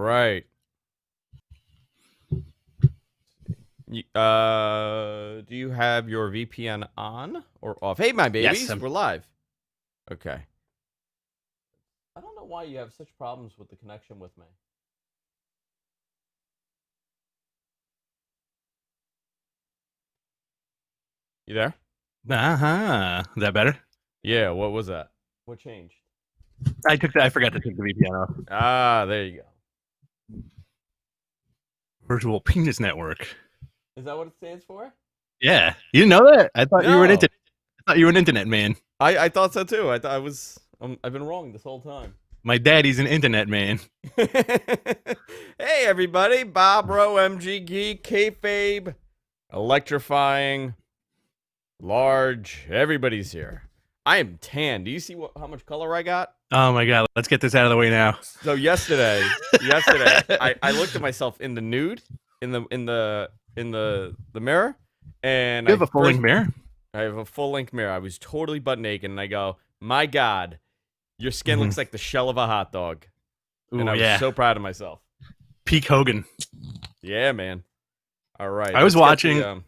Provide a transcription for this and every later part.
right. Do you have your VPN on or off? Hey, my babies, Yes, we're live. Okay. I don't know why you have such problems with the connection with me. You there? Is that better? Yeah, what was that? What changed? I forgot to take the VPN off. Ah, there you go. Virtual Penis Network. Is that what it stands for? Yeah, you didn't know that? I thought you were an No. internet. I thought you were an internet man. I thought so too. I thought I was. I've been wrong this whole time. My daddy's an internet man. Hey everybody, Bob Rowe, MG Geek, Kayfabe, electrifying, large. Everybody's here. I am tan. Do you see how much color I got? Oh my god, let's get this out of the way now. So yesterday, I looked at myself in the nude, in the mirror, and You have a full length mirror? I have a full length mirror. I was totally butt naked, and I go, my God, your skin looks like the shell of a hot dog. Ooh, And I was so proud of myself. Peak Hogan. Yeah, man. All right. I was watching. Go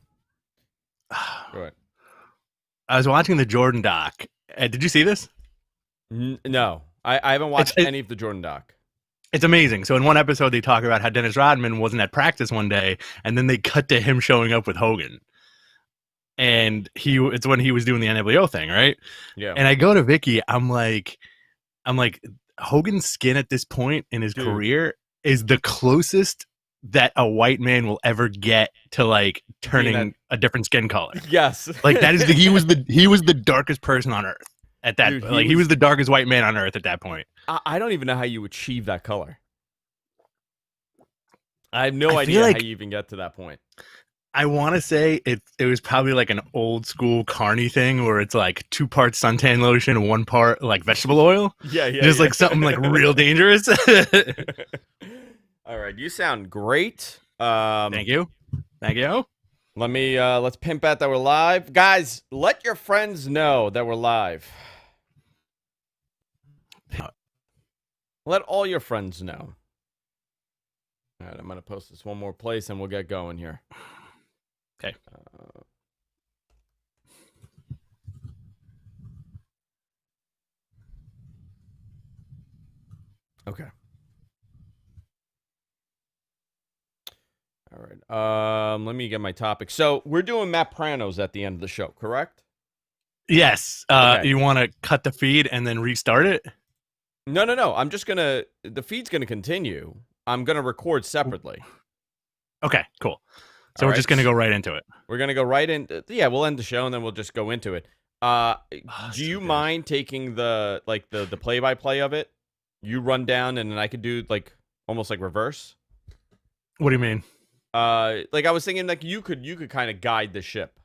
ahead. I was watching the Jordan doc. Did you see this? No, I haven't watched any of the Jordan doc. It's amazing. So in one episode, they talk about how Dennis Rodman wasn't at practice one day, and then they cut to him showing up with Hogan. And it's when he was doing the NWO thing, right? Yeah. And I go to Vicky, I'm like, Hogan's skin at this point in his career is the closest that a white man will ever get to like turning a different skin color. Yes. Like that is he was the darkest person on earth at that. Dude, he was the darkest white man on earth at that point. I don't even know how you achieve that color. I have no idea how you even get to that point. I want to say it was probably like an old school carny thing where it's like 2 parts suntan lotion and 1 part like vegetable oil. Yeah. Just like something like real dangerous. All right, you sound great. Thank you. Let me let's pimp out that we're live. Guys, let your friends know that we're live. Let all your friends know. All right, I'm going to post this one more place and we'll get going here. Okay. Okay. All right. Let me get my topic. So we're doing Matt Pranos at the end of the show, correct? Yes. Okay. You want to cut the feed and then restart it? No. I'm just the feed's gonna continue. I'm gonna record separately. Okay, cool. So we're just gonna go right into it. We're gonna go right in. Yeah, we'll end the show and then we'll just go into it. Do you mind taking the play-by-play of it? You run down and then I could do like almost like reverse. What do you mean? Like I was thinking, like you could kind of guide the ship.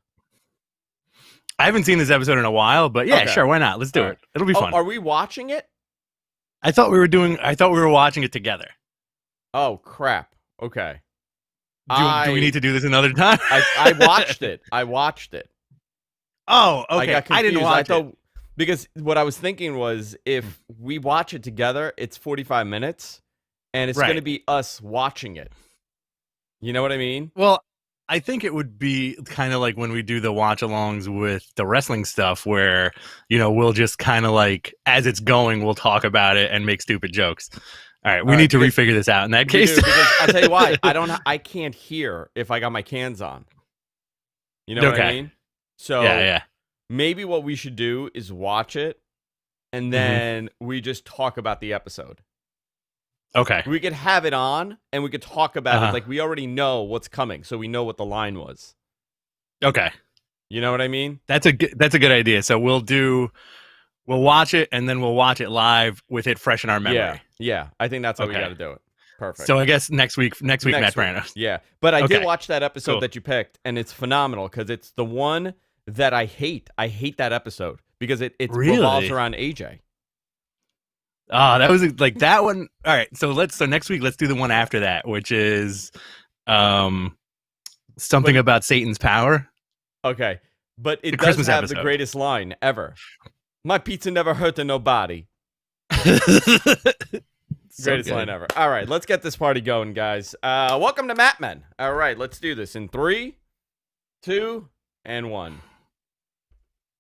I haven't seen this episode in a while, but yeah, sure, why not? Let's do it. It'll be fun. Are we watching it? I thought we were watching it together. Oh crap! Okay. Do we need to do this another time? I watched it. Oh, okay. I didn't watch it. Because what I was thinking was if we watch it together, it's 45 minutes, and it's going to be us watching it. You know what I mean? Well, I think it would be kind of like when we do the watch-alongs with the wrestling stuff where, we'll just kind of like, as it's going, we'll talk about it and make stupid jokes. All right, we need to refigure this out in that case. Because I'll tell you why. I can't hear if I got my cans on. You know what I mean? So yeah. Maybe what we should do is watch it, and then we just talk about the episode. Okay. We could have it on, and we could talk about it like we already know what's coming, so we know what the line was. Okay. You know what I mean? That's a good idea. So we'll watch it, and then we'll watch it live with it fresh in our memory. Yeah. I think that's how we got to do it. Perfect. So I guess next week, Matt Pranos. Yeah, but I did watch that episode that you picked, and it's phenomenal because it's the one that I hate. I hate that episode because it revolves around AJ. Oh, that was like that one. All right, so next week let's do the one after that, which is something about Satan's power. Okay, but it does have the greatest line ever. My pizza never hurt to nobody. Greatest line ever. All right, let's get this party going, guys. Welcome to Mat Men. All right, let's do this in 3, 2, and 1.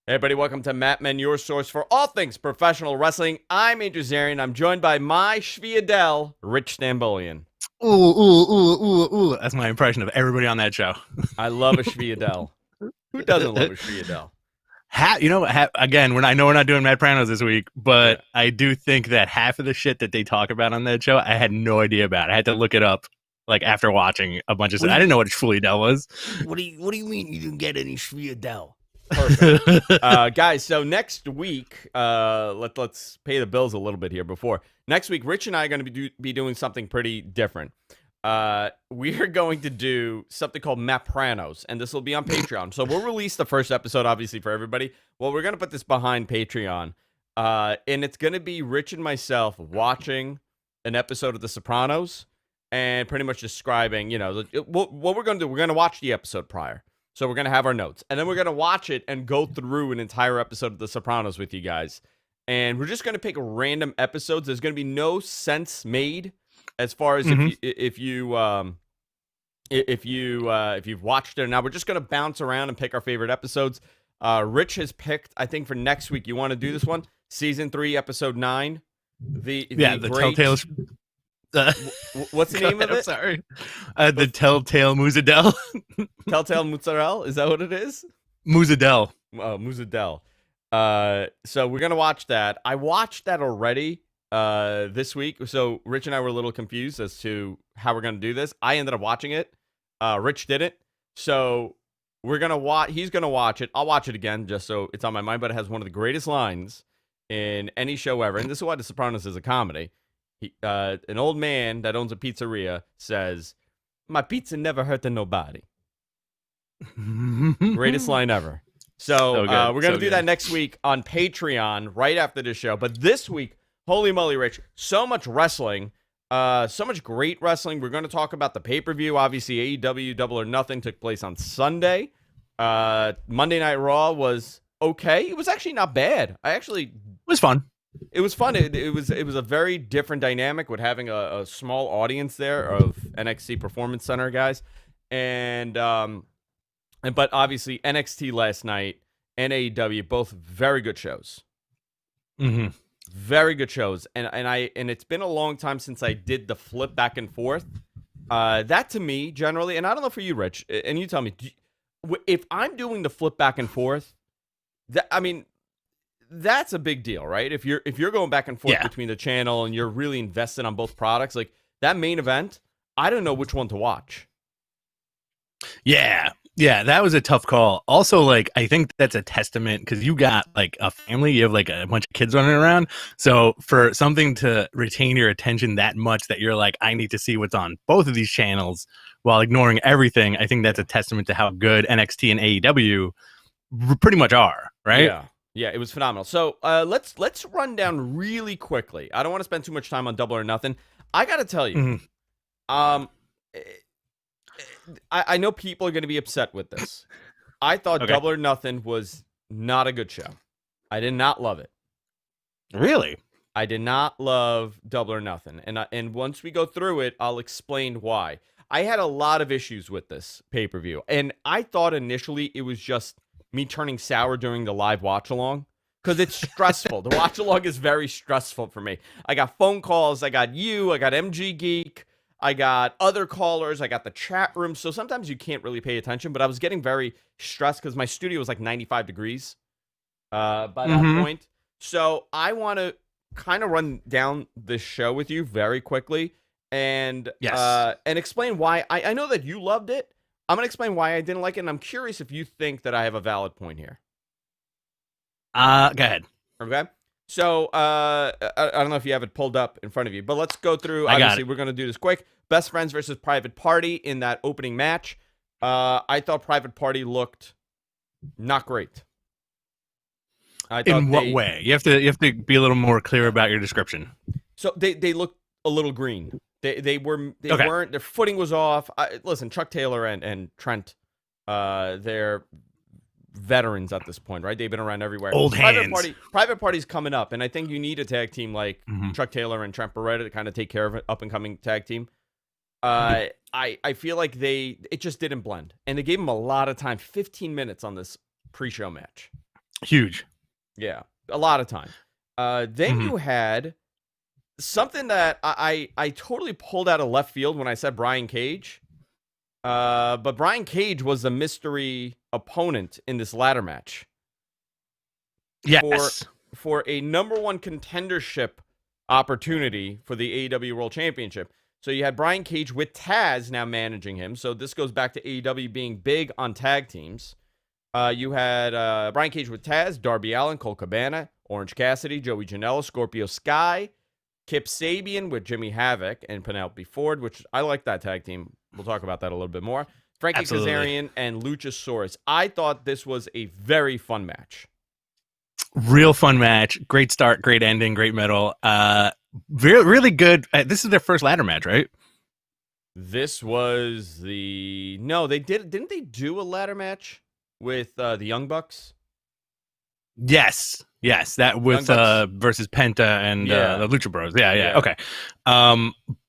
Hey, everybody, welcome to Mat Men, your source for all things professional wrestling. I'm Andrew Zarian. I'm joined by my Shviadel, Rich Stambolian. Ooh. That's my impression of everybody on that show. I love a Shviadel. Who doesn't love a Shviadel? Again, I know we're not doing Matt Pranos this week, but yeah. I do think that half of the shit that they talk about on that show, I had no idea about. I had to look it up, like, after watching a bunch of stuff. I didn't know what Shviadel was. What do you mean you didn't get any Shviadel? Perfect. Guys, so next week, let's pay the bills a little bit here before. Next week, Rich and I are going to be doing something pretty different. We are going to do something called Matt Pranos, and this will be on Patreon. So we'll release the first episode, obviously, for everybody. Well, we're going to put this behind Patreon, and it's going to be Rich and myself watching an episode of The Sopranos and pretty much describing, what we're going to do. We're going to watch the episode prior. So we're going to have our notes, and then we're going to watch it and go through an entire episode of The Sopranos with you guys. And we're just going to pick random episodes. There's going to be no sense made as far as if you've watched it or not. We're just going to bounce around and pick our favorite episodes. Rich has picked, I think for next week, you want to do this one? Season 3, episode 9. The Telltale... what's the name of it? I'm sorry. The Telltale Mozzarella. Telltale Mozzarella? Is that what it is? Mozzarella. Oh, Mozzarella. So we're going to watch that. I watched that already this week. So Rich and I were a little confused as to how we're going to do this. I ended up watching it. Rich didn't. So we're going to watch. He's going to watch it. I'll watch it again just so it's on my mind. But it has one of the greatest lines in any show ever. And this is why The Sopranos is a comedy. An old man that owns a pizzeria says, "My pizza never hurt nobody." Greatest line ever. So we're going to do that next week on Patreon right after the show. But this week, holy moly, Rich, so much wrestling, so much great wrestling. We're going to talk about the pay-per-view. Obviously, AEW Double or Nothing took place on Sunday. Monday Night Raw was okay. It was actually not bad. It was fun. It was fun. It was a very different dynamic with having a small audience there of NXT Performance Center guys, but obviously NXT last night and AEW both very good shows. Very good shows, and it's been a long time since I did the flip back and forth. That to me generally, and I don't know for you, Rich, and you tell me if I'm doing the flip back and forth. That's a big deal, right? If you're going back and forth between the channel and you're really invested on both products, like that main event, I don't know which one to watch. Yeah, that was a tough call. Also, like, I think that's a testament because you got like a family, you have like a bunch of kids running around. So for something to retain your attention that much that you're like, I need to see what's on both of these channels while ignoring everything, I think that's a testament to how good NXT and AEW pretty much are, right? Yeah, it was phenomenal. So let's run down really quickly. I don't want to spend too much time on Double or Nothing. I got to tell you, I know people are going to be upset with this. I thought Double or Nothing was not a good show. I did not love it. Really? I did not love Double or Nothing. And once we go through it, I'll explain why. I had a lot of issues with this pay-per-view. And I thought initially it was just me turning sour during the live watch-along. Because it's stressful. The watch-along is very stressful for me. I got phone calls. I got you. I got MG Geek. I got other callers. I got the chat room. So sometimes you can't really pay attention. But I was getting very stressed because my studio was like 95 degrees by that point. So I want to kind of run down this show with you very quickly and explain why. I know that you loved it. I'm going to explain why I didn't like it. And I'm curious if you think that I have a valid point here. Go ahead. Okay. So, I don't know if you have it pulled up in front of you, but let's go through. Obviously, we're going to do this quick. Best Friends versus Private Party in that opening match. I thought Private Party looked not great. In what way? You have to be a little more clear about your description. So they looked a little green. They weren't. Their footing was off. Listen, Chuck Taylor and Trent, they're veterans at this point, right? They've been around everywhere. Old hands. Private Party's coming up, and I think you need a tag team like Mhm. Chuck Taylor and Trent Beretta to kind of take care of an up and coming tag team. I feel like it just didn't blend, and they gave him a lot of time, 15 minutes on this pre-show match. Huge. Yeah, a lot of time. Then Mhm. you had something that I totally pulled out of left field when I said Brian Cage. But Brian Cage was a mystery opponent in this ladder match Yes. for a number one contendership opportunity for the AEW World Championship. So you had Brian Cage with Taz now managing him. So this goes back to AEW being big on tag teams. You had Brian Cage with Taz, Darby Allin, Colt Cabana, Orange Cassidy, Joey Janela, Scorpio Sky, Kip Sabian with Jimmy Havoc and Penelope Ford, which I like that tag team. We'll talk about that a little bit more. Frankie Absolutely. Kazarian and Luchasaurus. I thought this was a very fun match. Real fun match. Great start, great ending, great middle. Really good. This is their first ladder match, right? This was no, didn't they do a ladder match with the Young Bucks? Yes. That with versus Penta and the Lucha Bros. Yeah. Okay.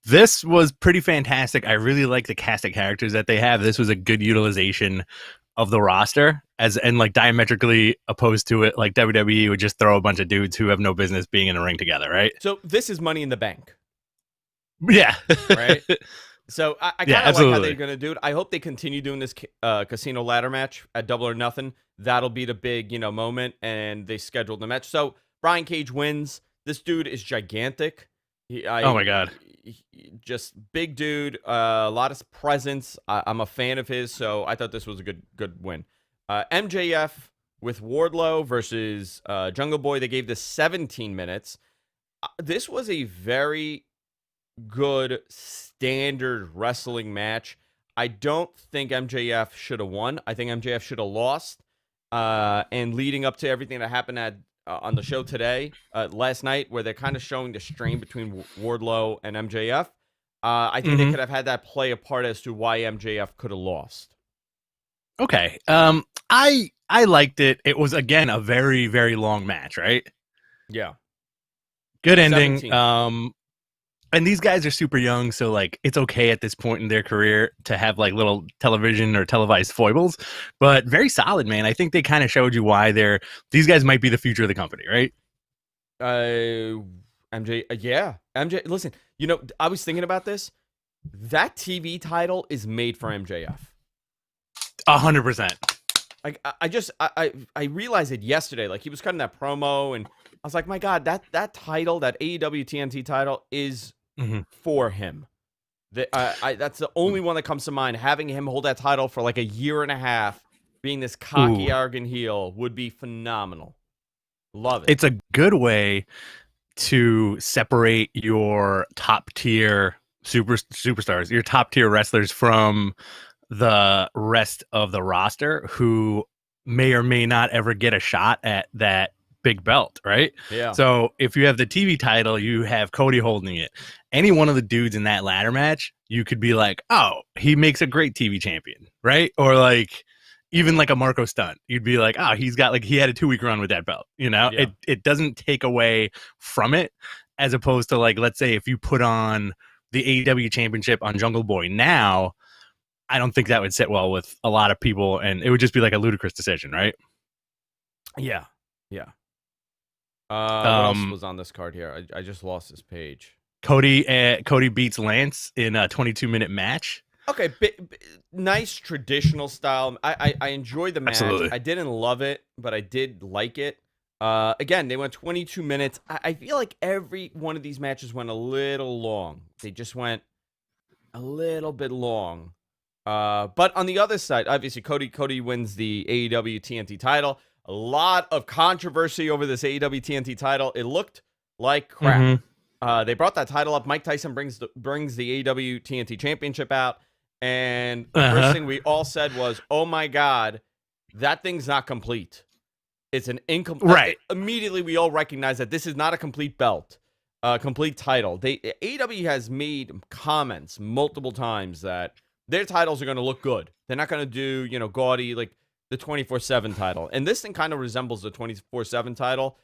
This was pretty fantastic. I really like the cast of characters that they have. This was a good utilization of the roster and like diametrically opposed to it. Like WWE would just throw a bunch of dudes who have no business being in a ring together, right? So this is Money in the Bank. Yeah. Right. So I kind of like how absolutely. they're going to do it. I hope they continue doing this casino ladder match at Double or Nothing. That'll be the big, moment, and they scheduled the match. So Brian Cage wins. This dude is gigantic. Oh my God. Just big dude. A lot of presence. I'm a fan of his, so I thought this was a good win. MJF with Wardlow versus Jungle Boy. They gave this 17 minutes. This was a very good standard wrestling match. I don't think MJF should have won. I think MJF should have lost. And leading up to everything that happened on the show today, last night, where they're kind of showing the strain between Wardlow and MJF, I think they could have had that play a part as to why MJF could have lost. Okay. I liked it. It was, again, a very, very long match, right? Yeah. Good ending. 17. And these guys are super young, so like it's okay at this point in their career to have like little television or televised foibles, but very solid, man. I think they kind of showed you why these guys might be the future of the company, right? MJ, yeah. MJ, listen, I was thinking about this. That TV title is made for MJF. 100%. Like I realized it yesterday. Like he was cutting that promo, and I was like, my God, that title, that AEW TNT title, is for him. That's the only one that comes to mind. Having him hold that title for like a year and a half, being this cocky, arrogant heel, would be phenomenal. Love it. It's a good way to separate your top tier superstars, your top tier wrestlers from the rest of the roster who may or may not ever get a shot at that big belt, right? Yeah. So if you have the TV title, you have Cody holding it. Any one of the dudes in that ladder match, you could be like, oh, he makes a great TV champion, right? Or like even like a Marco Stunt, you'd be like, oh, he had a 2-week run with that belt. Yeah. It doesn't take away from it, as opposed to like, let's say if you put on the AEW championship on Jungle Boy now, I don't think that would sit well with a lot of people, and it would just be like a ludicrous decision, right? Yeah. What else was on this card here? I just lost this page. Cody beats Lance in a 22-minute match. Okay, nice traditional style. I enjoyed the match. Absolutely. I didn't love it, but I did like it. Again, they went 22 minutes. I feel like every one of these matches went a little long. They just went a little bit long. But on the other side, obviously, Cody wins the AEW TNT title. A lot of controversy over this AEW TNT title. It looked like crap. They brought that title up. Mike Tyson brings the AEW TNT championship out. And the first thing we all said was, oh my God, that thing's not complete. It's an incomplete. Right. Immediately, we all recognize that this is not a complete belt, complete title. AEW has made comments multiple times that their titles are going to look good. They're not going to do, gaudy, like, the 24/7 title. And this thing kind of resembles the 24/7 title.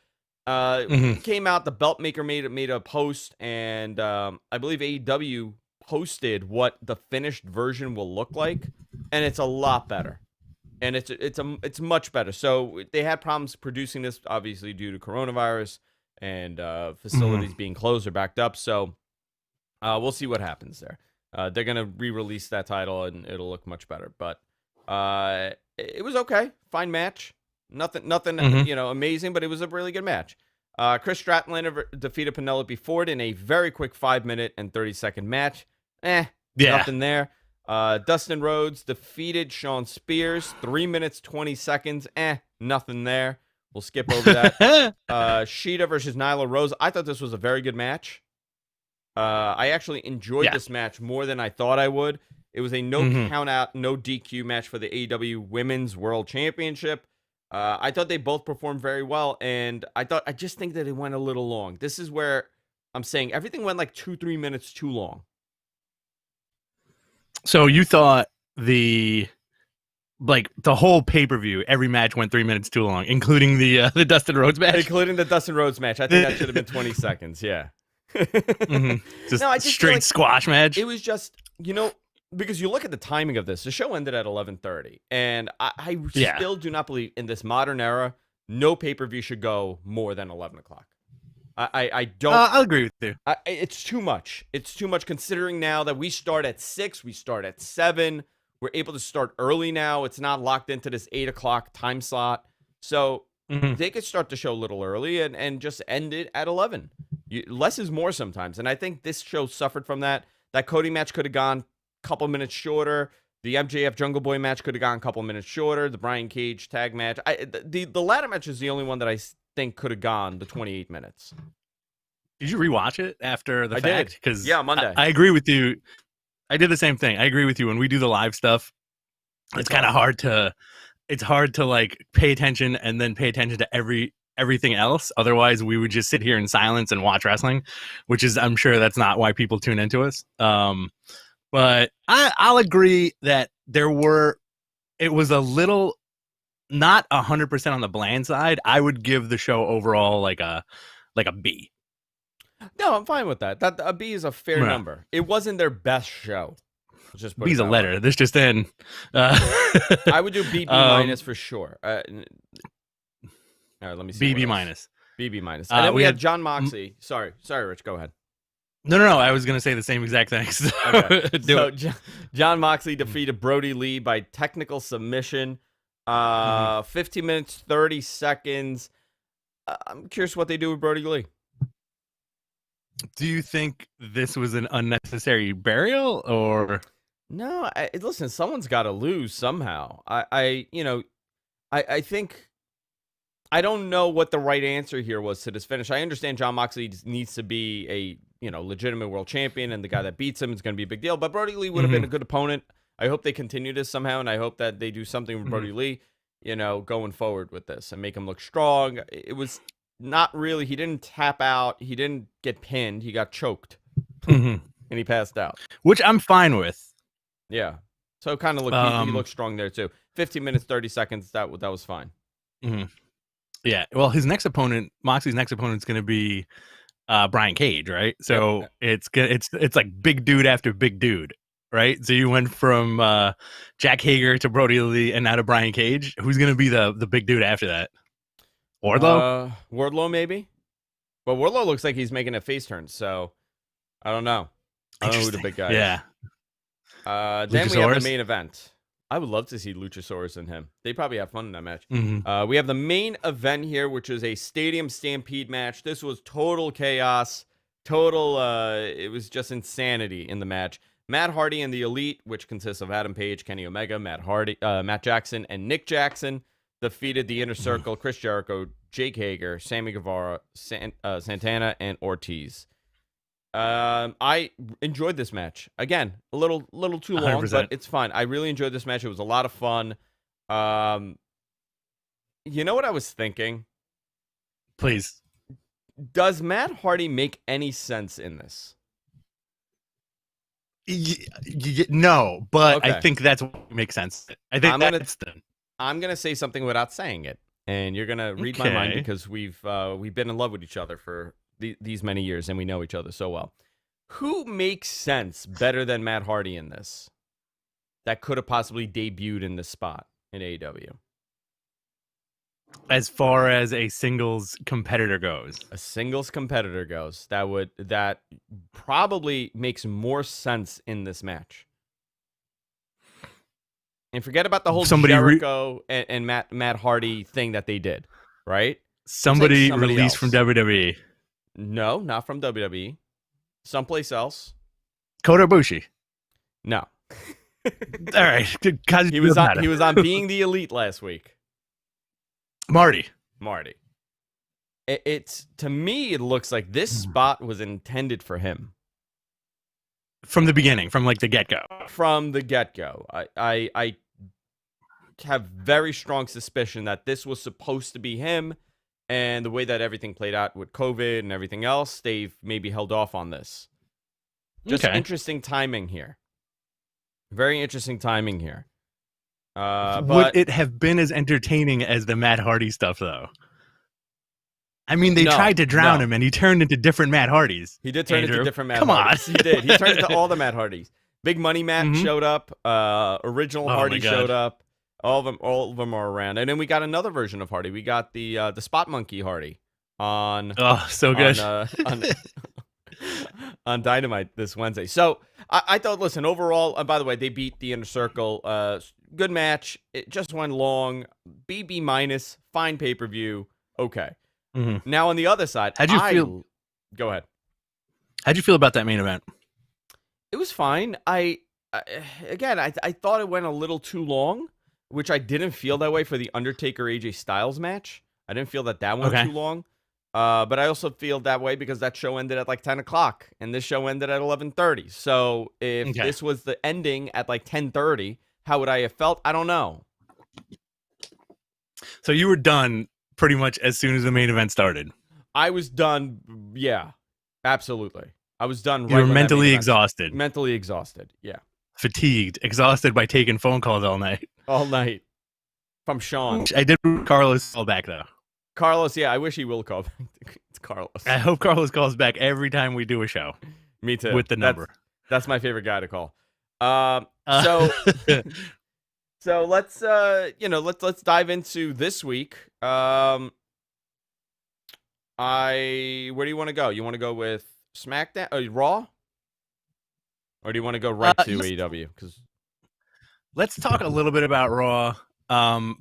Came out, the belt maker made a post, and I believe AEW posted what the finished version will look like, and it's a lot better. And it's much better. So they had problems producing this, obviously due to coronavirus and facilities being closed or backed up. So we'll see what happens there. They're gonna re-release that title, and it'll look much better. But it was okay, fine match. Nothing, amazing, but it was a really good match. Chris Statlander defeated Penelope Ford in a very quick 5-minute and 30-second match. Nothing there. Dustin Rhodes defeated Shawn Spears, 3 minutes, 20 seconds. Nothing there. We'll skip over that. Shida versus Nyla Rose. I thought this was a very good match. I actually enjoyed this match more than I thought I would. It was a no count out, no DQ match for the AEW Women's World Championship. I thought they both performed very well, and I just think that it went a little long. This is where I'm saying everything went like 2-3 minutes too long. So you thought the whole pay-per-view, every match went 3 minutes too long, including the Dustin Rhodes match? Including the Dustin Rhodes match. I think that should have been 20 seconds, yeah. Just no, I just straight squash match? It was just, because you look at the timing of this, the show ended at 11:30, and I still do not believe in this modern era, no pay-per-view should go more than 11 o'clock. I don't. I'll agree with you. It's too much. It's too much considering now that we start at 6, we start at 7. We're able to start early now. It's not locked into this 8 o'clock time slot. So they could start the show a little early and just end it at 11. Less is more sometimes. And I think this show suffered from that. That Cody match could have gone a couple minutes shorter. The MJF Jungle Boy match could have gone a couple minutes shorter. The Brian Cage tag match. The ladder match is the only one that I think could have gone the 28 minutes. Did you rewatch it after the fact? Because Monday. I agree with you. I did the same thing. I agree with you. When we do the live stuff, it's kind of hard to like pay attention and then pay attention to everything else. Otherwise, we would just sit here in silence and watch wrestling, which is, I'm sure that's not why people tune into us. But I'll agree that it was a little, not 100% on the bland side. I would give the show overall like a B. No, I'm fine with that. That a B is a fair number. It wasn't their best show. Just B's a letter. Way. This just in. I would do B minus for sure. All right, let me see. B minus. B minus. And then we had John Moxley. Sorry, Rich. Go ahead. No. I was gonna say the same exact thing. So John Moxley defeated Brody Lee by technical submission. 15 minutes, 30 seconds. I'm curious what they do with Brody Lee. Do you think this was an unnecessary burial, or no? Listen, someone's got to lose somehow. I think I don't know what the right answer here was to this finish. I understand John Moxley needs to be a legitimate world champion, and the guy that beats him is going to be a big deal. But Brody Lee would have been a good opponent. I hope they continue this somehow, and I hope that they do something with Brody Lee, going forward with this and make him look strong. It was. Not really. He didn't tap out. He didn't get pinned. He got choked, and he passed out. Which I'm fine with. Yeah. So kind of looked. He looked strong there too. 15 minutes, 30 seconds. That was fine. Yeah. Well, Moxley's next opponent is going to be Brian Cage, right? So it's like big dude after big dude, right? So you went from Jack Hager to Brody Lee and now to Brian Cage. Who's going to be the big dude after that? Wardlow? Wardlow, maybe. But Wardlow looks like he's making a face turn, so I don't know. I don't know who the big guy is. Then we have the main event. I would love to see Luchasaurus and him. They probably have fun in that match. We have the main event here, which is a Stadium Stampede match. This was total chaos. It was just insanity in the match. Matt Hardy and the Elite, which consists of Adam Page, Kenny Omega, Matt Jackson, and Nick Jackson, defeated the Inner Circle, Chris Jericho, Jake Hager, Sammy Guevara, Santana, and Ortiz. I enjoyed this match. Again, a little too long, 100%. But it's fine. I really enjoyed this match. It was a lot of fun. You know what I was thinking? Please. Does Matt Hardy make any sense in this? No, but okay. I think that's what makes sense. I think I'm gonna say something without saying it, and you're gonna read my mind Okay. because we've been in love with each other for these many years, and we know each other so well. Who makes sense better than Matt Hardy in this? That could have possibly debuted in this spot in AEW. As far as a singles competitor goes, A singles competitor goes, that probably makes more sense in this match. And forget about the whole Jericho and Matt Hardy thing that they did, right? somebody somebody released else. from WWE. No, not from WWE. Someplace else. Kota Ibushi. No. All right. He was on Being the Elite last week. Marty. It's to me, it looks like this spot was intended for him From the beginning, from like the get-go. from the get-go. I have very strong suspicion that this was supposed to be him, and the way that everything played out with COVID and everything else, they've maybe held off on this. Just Okay. interesting timing here. Very interesting timing here. Would But it have been as entertaining as the Matt Hardy stuff, though? I mean, they No, tried to drown no. him, and he turned into different Matt Hardys. he did turn into Andrew, different Matt come on. Hardys. He did. He turned into all the Matt Hardys. Big Money Matt Mhm. showed up. Original Oh my Hardy God. showed up. All of them are around. And then we got another version of Hardy. We got the Spot Monkey Hardy on Oh, so good. on Dynamite this Wednesday. So I thought, listen, overall, and by the way, they beat the Inner Circle. Good match. It just went long. B minus. Fine pay-per-view. Okay. Mhm. Now on the other side, How'd you feel? Go ahead. How'd you feel about that main event? It was fine. I thought it went a little too long, which I didn't feel that way for the Undertaker AJ Styles match. I didn't feel that went Okay. too long. But I also feel that way because that show ended at like 10 o'clock, and this show ended at 11:30. So if Okay. this was the ending at like 10:30, how would I have felt? I don't know. So you were done pretty much as soon as the main event started. I was done. Yeah, absolutely. I was done. You were mentally exhausted, Mentally exhausted. Yeah, fatigued, exhausted by taking phone calls all night. all night from Sean. I did Carlos call back, though. Carlos, yeah, I wish he will call. It's Carlos. I hope Carlos calls back every time we do a show Me too. with the number. That's my favorite guy to call. Uh, So let's let's dive into this week. Where do you want to go? You want to go with SmackDown, Raw, or do you want to go right to AEW? Because let's talk a little bit about Raw.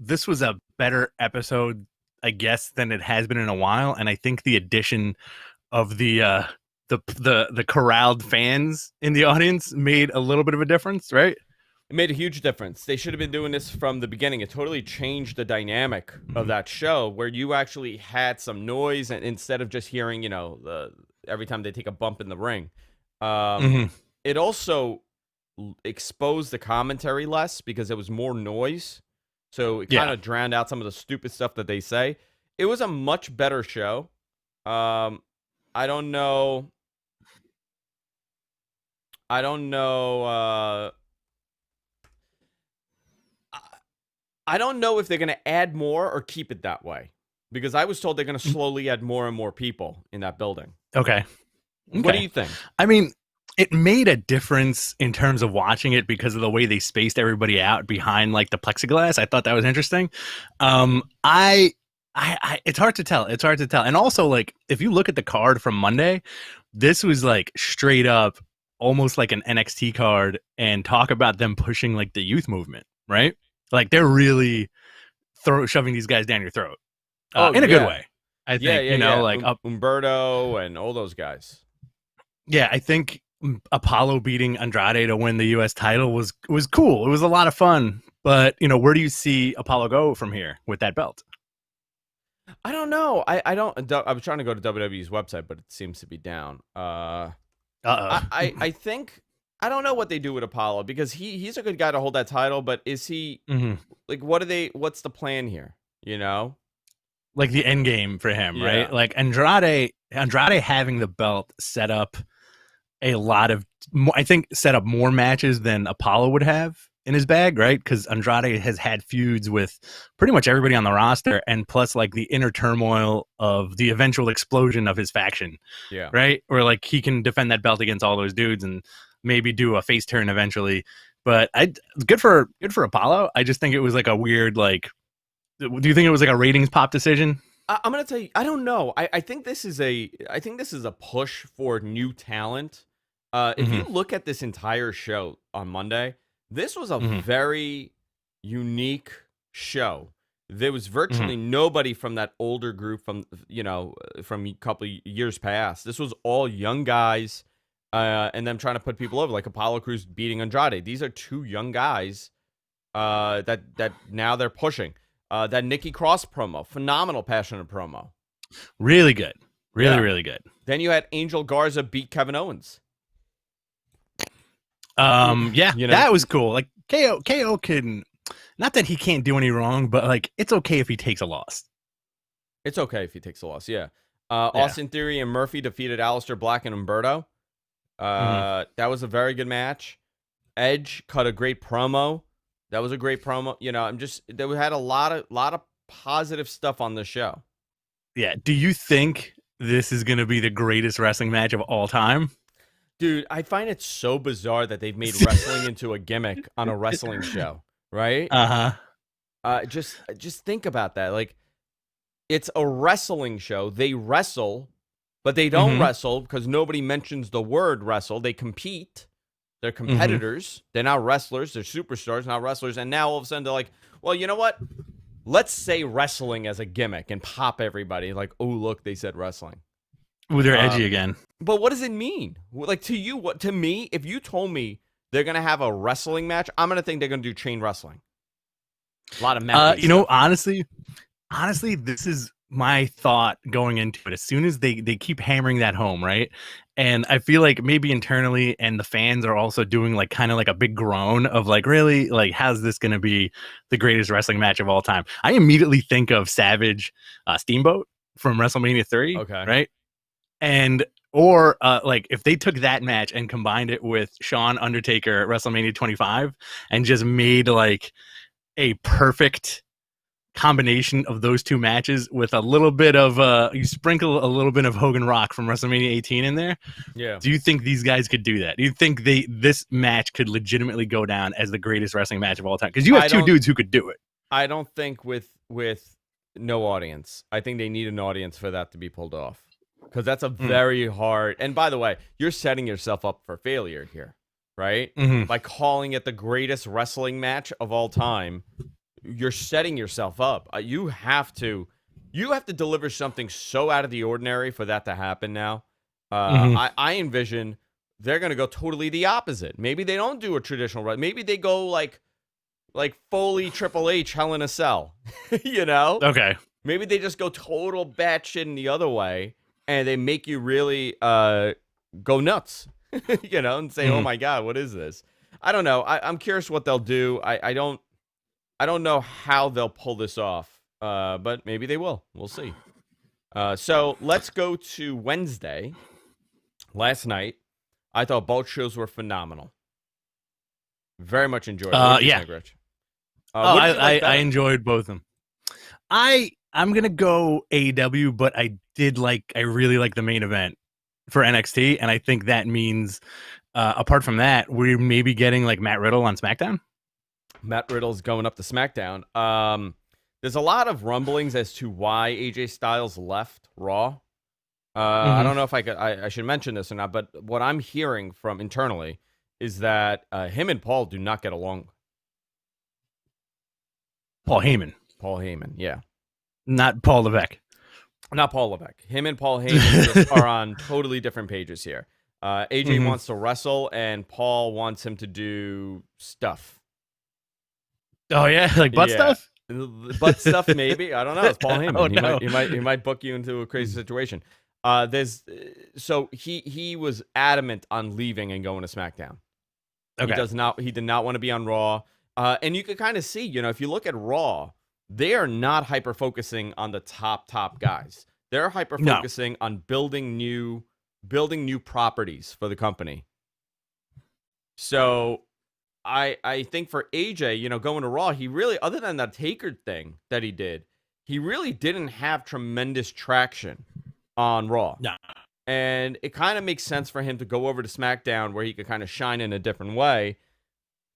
This was a better episode, I guess, than it has been in a while, and I think the addition of the corralled fans in the audience made a little bit of a difference, right? it made a huge difference. They should have been doing this from the beginning. It totally changed the dynamic of that show, where you actually had some noise, and instead of just hearing, every time they take a bump in the ring. It also exposed the commentary less because it was more noise. So it kind of drowned out some of the stupid stuff that they say. It was a much better show. I don't know. I don't know if they're going to add more or keep it that way, because I was told they're going to slowly add more and more people in that building. Okay. What do you think? I mean, it made a difference in terms of watching it because of the way they spaced everybody out behind like the plexiglass. I thought that was interesting. It's hard to tell. It's hard to tell. And also, like, if you look at the card from Monday, this was like straight up almost like an NXT card, and talk about them pushing like the youth movement, right? Like they're really shoving these guys down your throat in a good way. I think, like Humberto and all those guys. Yeah, I think Apollo beating Andrade to win the U.S. title was cool. It was a lot of fun. But, where do you see Apollo go from here with that belt? I don't know. I was trying to go to WWE's website, but it seems to be down. I think, I don't know what they do with Apollo, because he's a good guy to hold that title, but is he like, what's the plan here? Like the end game for him, Yeah. right? Like Andrade having the belt set up a lot of, I think, set up more matches than Apollo would have in his bag, right? Because Andrade has had feuds with pretty much everybody on the roster, and plus like the inner turmoil of the eventual explosion of his faction, Yeah. right? Or like he can defend that belt against all those dudes and maybe do a face turn eventually. But good for Apollo. I just think it was like a weird like. Do you think it was like a ratings pop decision? I'm gonna tell you, I don't know. I think this is a push for new talent. If you look at this entire show on Monday, this was a very unique show. There was virtually nobody from that older group from from a couple of years past. This was all young guys, and them trying to put people over, like Apollo Crews beating Andrade. These are two young guys that now they're pushing. That Nikki Cross promo, phenomenal, passionate promo. Really good. Really good. Then you had Angel Garza beat Kevin Owens. Yeah, You know? that was cool. Like KO can, not that he can't do any wrong, but like it's okay if he takes a loss. It's okay if he takes a loss, yeah. Austin Theory and Murphy defeated Aleister Black and Humberto. That was a very good match. Edge cut a great promo. That was a great promo. They had a lot of positive stuff on the show. Yeah. Do you think this is going to be the greatest wrestling match of all time? Dude, I find it so bizarre that they've made wrestling into a gimmick on a wrestling show, right? Just think about that. Like, it's a wrestling show. They wrestle, but they don't wrestle because nobody mentions the word wrestle. They compete. They're competitors. They're not wrestlers. They're superstars, not wrestlers. And now all of a sudden they're like, well, you know what? Let's say wrestling as a gimmick and pop everybody. Like, oh, look, they said wrestling. Ooh, they're edgy again. But what does it mean? Like, to you, to me, if you told me they're going to have a wrestling match, I'm going to think they're going to do chain wrestling. A lot of matches. Honestly, this is my thought going into it. As soon as they keep hammering that home, right? And I feel like maybe internally and the fans are also doing like kind of like a big groan of like, really, like, how's this going to be the greatest wrestling match of all time? I immediately think of Savage Steamboat from WrestleMania 3. Okay. Right. And or like if they took that match and combined it with Shawn Undertaker at WrestleMania 25 and just made like a perfect combination of those two matches with a little bit of you sprinkle a little bit of Hogan Rock from WrestleMania 18 in there. Yeah. Do you think these guys could do that? Do you think this match could legitimately go down as the greatest wrestling match of all time? Because you have two dudes who could do it. I don't think with no audience. I think they need an audience for that to be pulled off. Because that's a very hard. And by the way, you're setting yourself up for failure here, right? By calling it the greatest wrestling match of all time. You're setting yourself up. You have to deliver something so out of the ordinary for that to happen now. I envision they're going to go totally the opposite. Maybe they don't do a traditional, maybe they go like Foley, Triple H, Hell in a Cell, you know? Okay. Maybe they just go total batshit in the other way and they make you really go nuts, you know, and say, oh my God, what is this? I don't know. I'm curious what they'll do. I don't know how they'll pull this off, but maybe they will. We'll see. So let's go to Wednesday. Last night, I thought both shows were phenomenal. Very much enjoyed it. Yeah. I enjoyed both of them. I'm gonna go AEW, but I really like the main event for NXT, and I think that means apart from that, we're maybe getting like Matt Riddle on SmackDown. Matt Riddle's going up to SmackDown. There's a lot of rumblings as to why AJ Styles left Raw. I don't know if I should mention this or not, but what I'm hearing from internally is that him and Paul do not get along. Paul Heyman, yeah. Not Paul Levesque. Not Paul Levesque. Him and Paul Heyman just are on totally different pages here. AJ wants to wrestle, and Paul wants him to do stuff. Oh yeah, like butt stuff. Butt stuff, maybe. I don't know. It's Paul Heyman. Oh, no. He might book you into a crazy situation. So he was adamant on leaving and going to SmackDown. Okay. He did not want to be on Raw. And you could kind of see, you know, if you look at Raw, they are not hyper focusing on the top guys. They're hyper focusing on building new properties for the company. So I think for AJ, going to Raw, he really, other than that Taker thing that he did, he really didn't have tremendous traction on Raw. No. And it kind of makes sense for him to go over to SmackDown where he could kind of shine in a different way.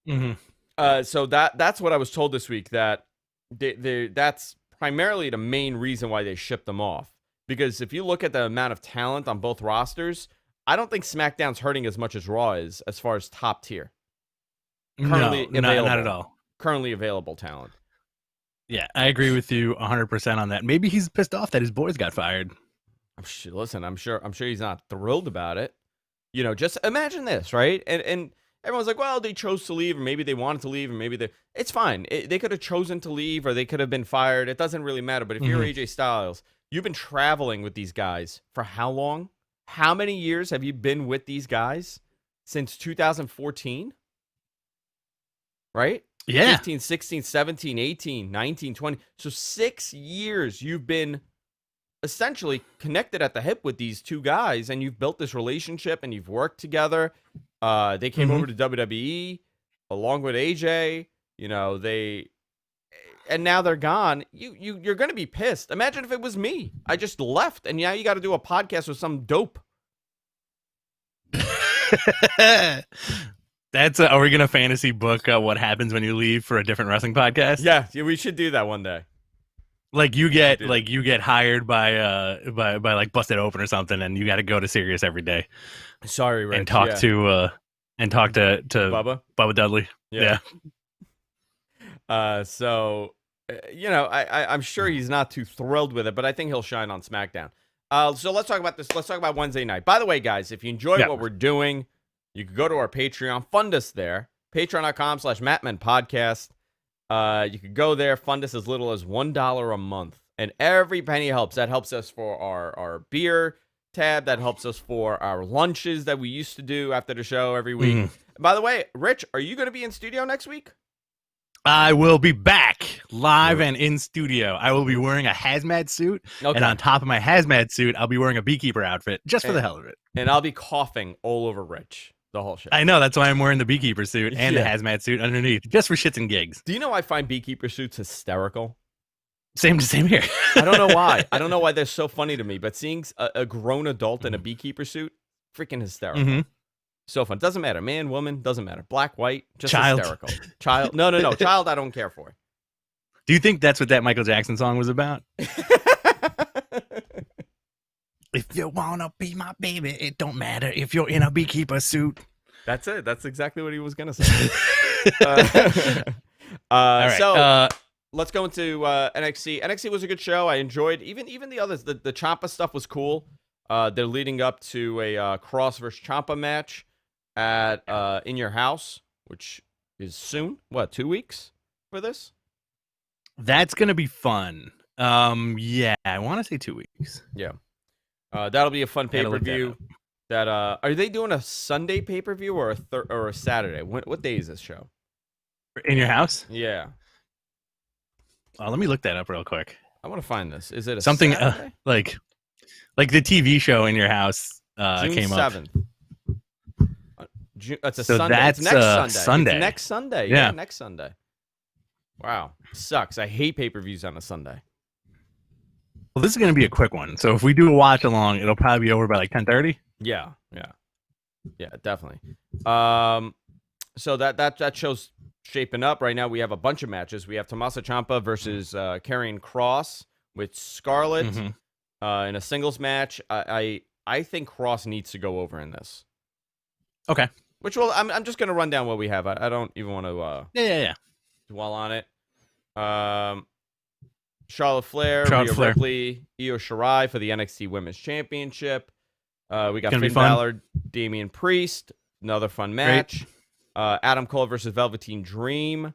So that's what I was told this week, that that's primarily the main reason why they shipped them off. Because if you look at the amount of talent on both rosters, I don't think SmackDown's hurting as much as Raw is as far as top tier. Currently not at all. Currently available talent. Yeah, I agree with you 100% on that. Maybe he's pissed off that his boys got fired. Listen, I'm sure he's not thrilled about it. Just imagine this, right? And everyone's like, well, they chose to leave, or maybe they wanted to leave, or maybe it's fine. They could have chosen to leave, or they could have been fired. It doesn't really matter. But if you're AJ Styles, you've been traveling with these guys for how long? How many years have you been with these guys? Since 2014? Right? Yeah. 15, 16, 17, 18, 19, 20. So 6 years you've been essentially connected at the hip with these two guys, and you've built this relationship, and you've worked together. They came over to WWE along with AJ. And now they're gone. You're going to be pissed. Imagine if it was me. I just left, and now you got to do a podcast with some dope. Are we gonna fantasy book what happens when you leave for a different wrestling podcast? Yeah, we should do that one day. Like you get hired by like Busted Open or something, and you got to go to Sirius every day. Sorry, Rich, and talk to Bubba Dudley. Yeah. So I'm sure he's not too thrilled with it, but I think he'll shine on SmackDown. So let's talk about this. Let's talk about Wednesday night. By the way, guys, if you enjoy what we're doing, you can go to our Patreon, fund us there, patreon.com/MattMenPodcast. You could go there, fund us as little as $1 a month, and every penny helps. That helps us for our beer tab. That helps us for our lunches that we used to do after the show every week. By the way, Rich, are you going to be in studio next week? I will be back live and in studio. I will be wearing a hazmat suit, and on top of my hazmat suit, I'll be wearing a beekeeper outfit just for the hell of it. And I'll be coughing all over Rich the whole show. I know, that's why I'm wearing the beekeeper suit and the hazmat suit underneath, just for shits and gigs. Do you know I find beekeeper suits hysterical? Same here. I don't know why. I don't know why they're so funny to me, but seeing a grown adult in a beekeeper suit, freaking hysterical. So fun. Doesn't matter. Man, woman, doesn't matter. Black, white, just hysterical. Child. No. Child, I don't care for. Do you think that's what that Michael Jackson song was about? If you want to be my baby, it don't matter if you're in a beekeeper suit. That's it. That's exactly what he was going to say. All right. So let's go into NXT. NXT was a good show. I enjoyed even the others. The Ciampa stuff was cool. They're leading up to a Cross versus Ciampa match at In Your House, which is soon. What, 2 weeks for this? That's gonna be fun. Yeah, I want to say 2 weeks. Yeah, that'll be a fun pay-per-view. That are they doing a Sunday pay-per-view or a Saturday? What day is this show? In Your House? Yeah. Let me look that up real quick. I want to find this. Is it something like the TV show In Your House June came 7th. up? That's a so Sunday. That's it's next Sunday. Sunday. It's next Sunday. Yeah, next Sunday. Wow, sucks. I hate pay-per-views on a Sunday. Well, this is going to be a quick one. So if we do a watch along, it'll probably be over by like 10:30. Yeah, definitely. So that show's shaping up right now. We have a bunch of matches. We have Tommaso Ciampa versus Karrion Kross with Scarlett in a singles match. I think Kross needs to go over in this. Okay. Which I'm just gonna run down what we have. I don't even want to dwell on it. Charlotte Flair, Rhea Ripley, Io Shirai for the NXT Women's Championship. We got Finn Balor, Damian Priest, another fun match. Adam Cole versus Velveteen Dream.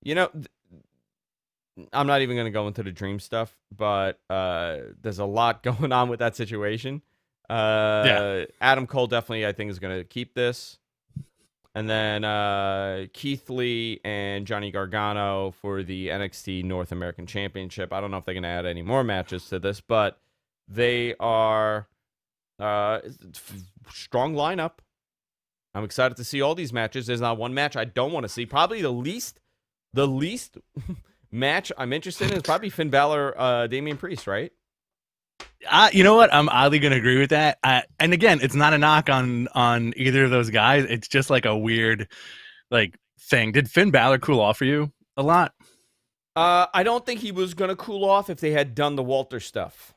I'm not even going to go into the Dream stuff, but there's a lot going on with that situation. Adam Cole definitely, I think, is going to keep this. And then Keith Lee and Johnny Gargano for the NXT North American Championship. I don't know if they're going to add any more matches to this, but they are strong lineup. I'm excited to see all these matches. There's not one match I don't want to see. Probably the least match I'm interested in is probably Finn Balor, Damian Priest, right? You know what? I'm oddly going to agree with that. And again, it's not a knock on either of those guys. It's just like a weird like thing. Did Finn Balor cool off for you a lot? I don't think he was going to cool off if they had done the Walter stuff.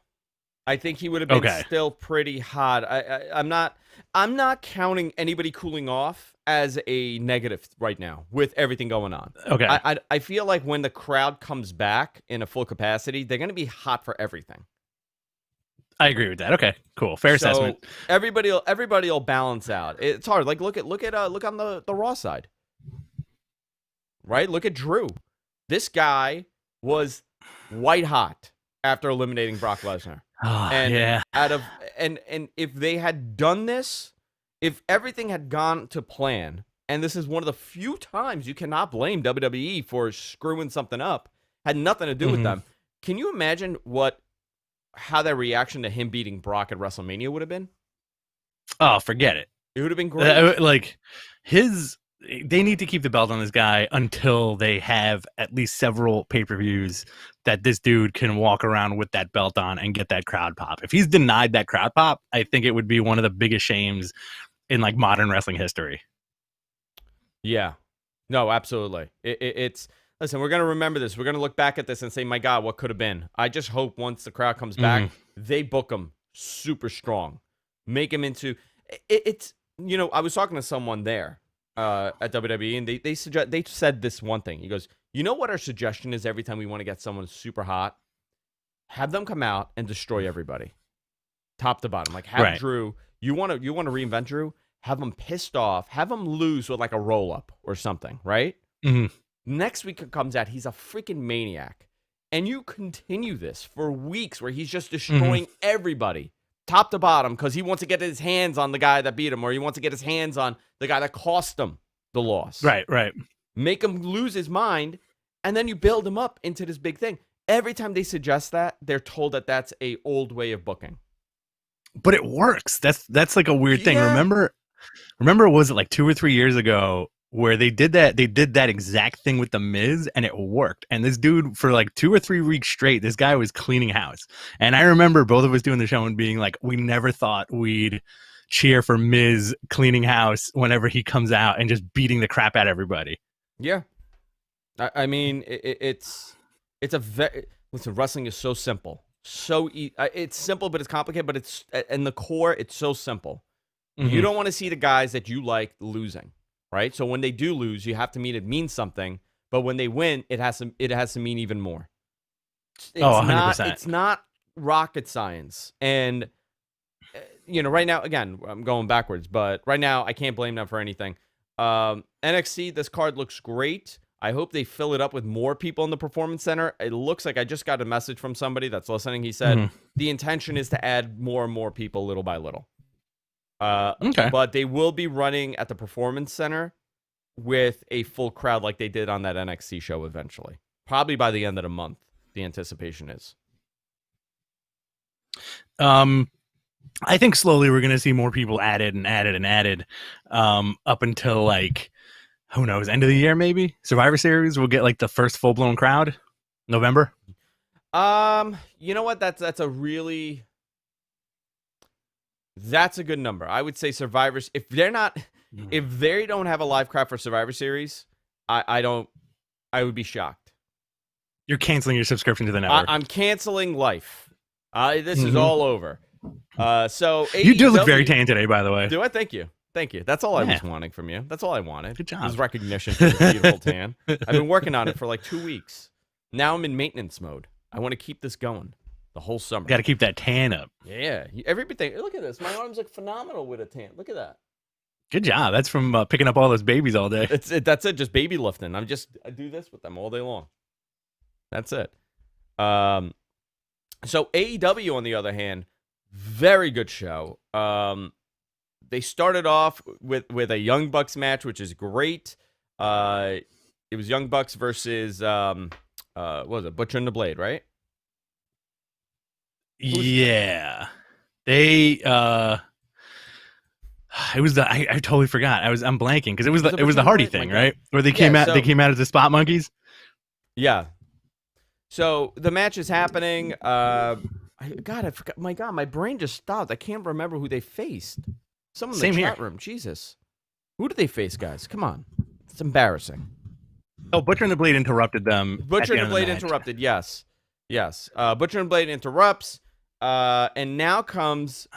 I think he would have been still pretty hot. I'm not counting anybody cooling off as a negative right now with everything going on. Okay. I feel like when the crowd comes back in a full capacity, they're going to be hot for everything. I agree with that. Okay, cool. Fair assessment. Everybody will balance out. It's hard. Like look on the Raw side. Right? Look at Drew. This guy was white hot after eliminating Brock Lesnar. Oh, and yeah. And if they had done this, if everything had gone to plan, and this is one of the few times you cannot blame WWE for screwing something up, had nothing to do with them. Can you imagine how that reaction to him beating Brock at WrestleMania would have been? Oh, forget it. It would have been great. They need to keep the belt on this guy until they have at least several pay-per-views that this dude can walk around with that belt on and get that crowd pop. If he's denied that crowd pop, I think it would be one of the biggest shames in like modern wrestling history. Yeah. No, absolutely. It's listen, we're going to remember this. We're going to look back at this and say, my God, what could have been? I just hope once the crowd comes back, they book him super strong. Make him into it's, I was talking to someone there at WWE, and they said this one thing. He goes, you know what our suggestion is every time we want to get someone super hot? Have them come out and destroy everybody. Top to bottom. Like have Drew, you want to reinvent Drew? Have him pissed off, have him lose with like a roll-up or something, right? Next week it comes out, he's a freaking maniac. And you continue this for weeks where he's just destroying everybody, top to bottom, because he wants to get his hands on the guy that beat him, or he wants to get his hands on the guy that cost him the loss. Right. Make him lose his mind, and then you build him up into this big thing. Every time they suggest that, they're told that that's a old way of booking. But it works. That's like a weird thing. Remember, was it like 2 or 3 years ago where they did that exact thing with The Miz, and it worked. And this dude, for like 2 or 3 weeks straight, this guy was cleaning house. And I remember both of us doing the show and being like, we never thought we'd cheer for Miz cleaning house whenever he comes out and just beating the crap out of everybody. Yeah. I mean, it's a very, listen, wrestling is so simple. It's simple, but it's complicated, but it's, in the core, it's so simple. You don't want to see the guys that you like losing, right? So when they do lose, you have to mean it means something. But when they win, it has to mean even more. It's 100%. It's not rocket science. And right now, again, I'm going backwards, but right now I can't blame them for anything. NXT, this card looks great. I hope they fill it up with more people in the Performance Center. It looks like I just got a message from somebody that's listening. He said the intention is to add more and more people little by little. Okay. But they will be running at the Performance Center with a full crowd like they did on that NXT show eventually. Probably by the end of the month, the anticipation is. I think slowly we're going to see more people added up until like, who knows, end of the year maybe? Survivor Series, we'll get like the first full-blown crowd, November? You know what? That's a good number. I would say Survivors, if they don't have a live crowd for Survivor Series, I would be shocked. You're canceling your subscription to the network. I'm canceling life. This is all over. So AEW, you do look very tan today, by the way. Do I? Thank you. That's all I was wanting from you. That's all I wanted. Good job. It was recognition for the beautiful tan. I've been working on it for like 2 weeks. Now I'm in maintenance mode. I want to keep this going the whole summer. Got to keep that tan up. Yeah. Everything. Look at this. My arms look phenomenal with a tan. Look at that. Good job. That's from picking up all those babies all day. That's it. Just baby lifting. I do this with them all day long. That's it. So AEW, on the other hand, very good show. They started off with a Young Bucks match, which is great. It was Young Bucks versus what was it? Butcher and the Blade, right? Yeah. They It was I totally forgot. I'm blanking because it was Was the it it was the Butcher and Hardy Blade? thing, My right? God. Where they Yeah, came out so they came out as the Spot Monkeys. yeah. So the match is happening. God, I forgot. My God, my brain just stopped. I can't remember who they faced. Someone in the Same here. chat room. Jesus. Who did they face, guys? Come on. It's embarrassing. Oh, Butcher and the Blade interrupted them. at Butcher the and end the of Blade match. interrupted. Yes. Yes. Butcher and Blade interrupts. And now comes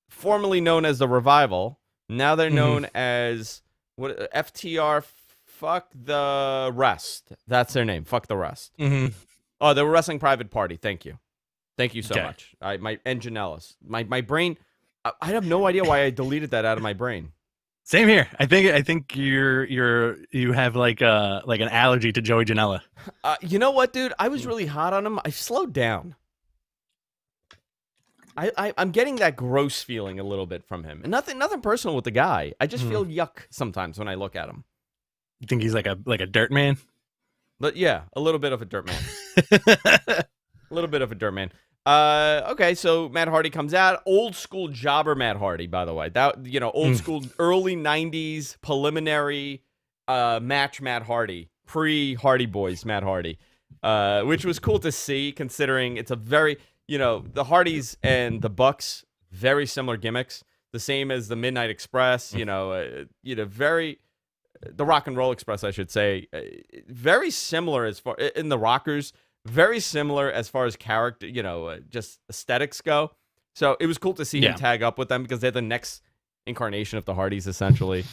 formerly known as the Revival. Now they're known as what? FTR. Fuck the Rest. That's their name. Fuck the Rest. Mm-hmm. Oh, the Wrestling Private Party. Thank you. Thank you so Okay. much. My Enginellis. My brain. I have no idea why I deleted that out of my brain. Same here. I think you have like an allergy to Joey Janela. You know what, dude? I was really hot on him. I slowed down. I'm getting that gross feeling a little bit from him, and nothing personal with the guy. I just feel yuck sometimes when I look at him. You think he's like a dirt man? But yeah, a little bit of a dirt man. A little bit of a dirt man. Okay, so Matt Hardy comes out. Old school jobber Matt Hardy, by the way. That old school early 90s preliminary match Matt Hardy. Pre-Hardy Boys Matt Hardy. Which was cool to see considering it's a very, the Hardys and the Bucks, very similar gimmicks. The same as the Midnight Express, very the Rock and Roll Express, I should say. Very similar as far in the Rockers. Very similar as far as character, just aesthetics go. So it was cool to see him tag up with them because they're the next incarnation of the Hardys, essentially.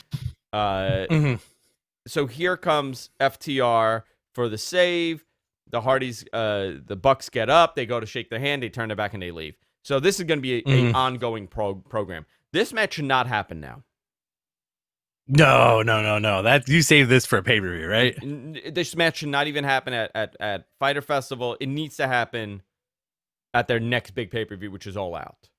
So here comes FTR for the save. The Hardys, the Bucks get up. They go to shake their hand. They turn their back and they leave. So this is going to be an ongoing program. This match should not happen now. No. That you save this for a pay-per-view, right? This match should not even happen at Fyter Festival. It needs to happen at their next big pay-per-view, which is All Out.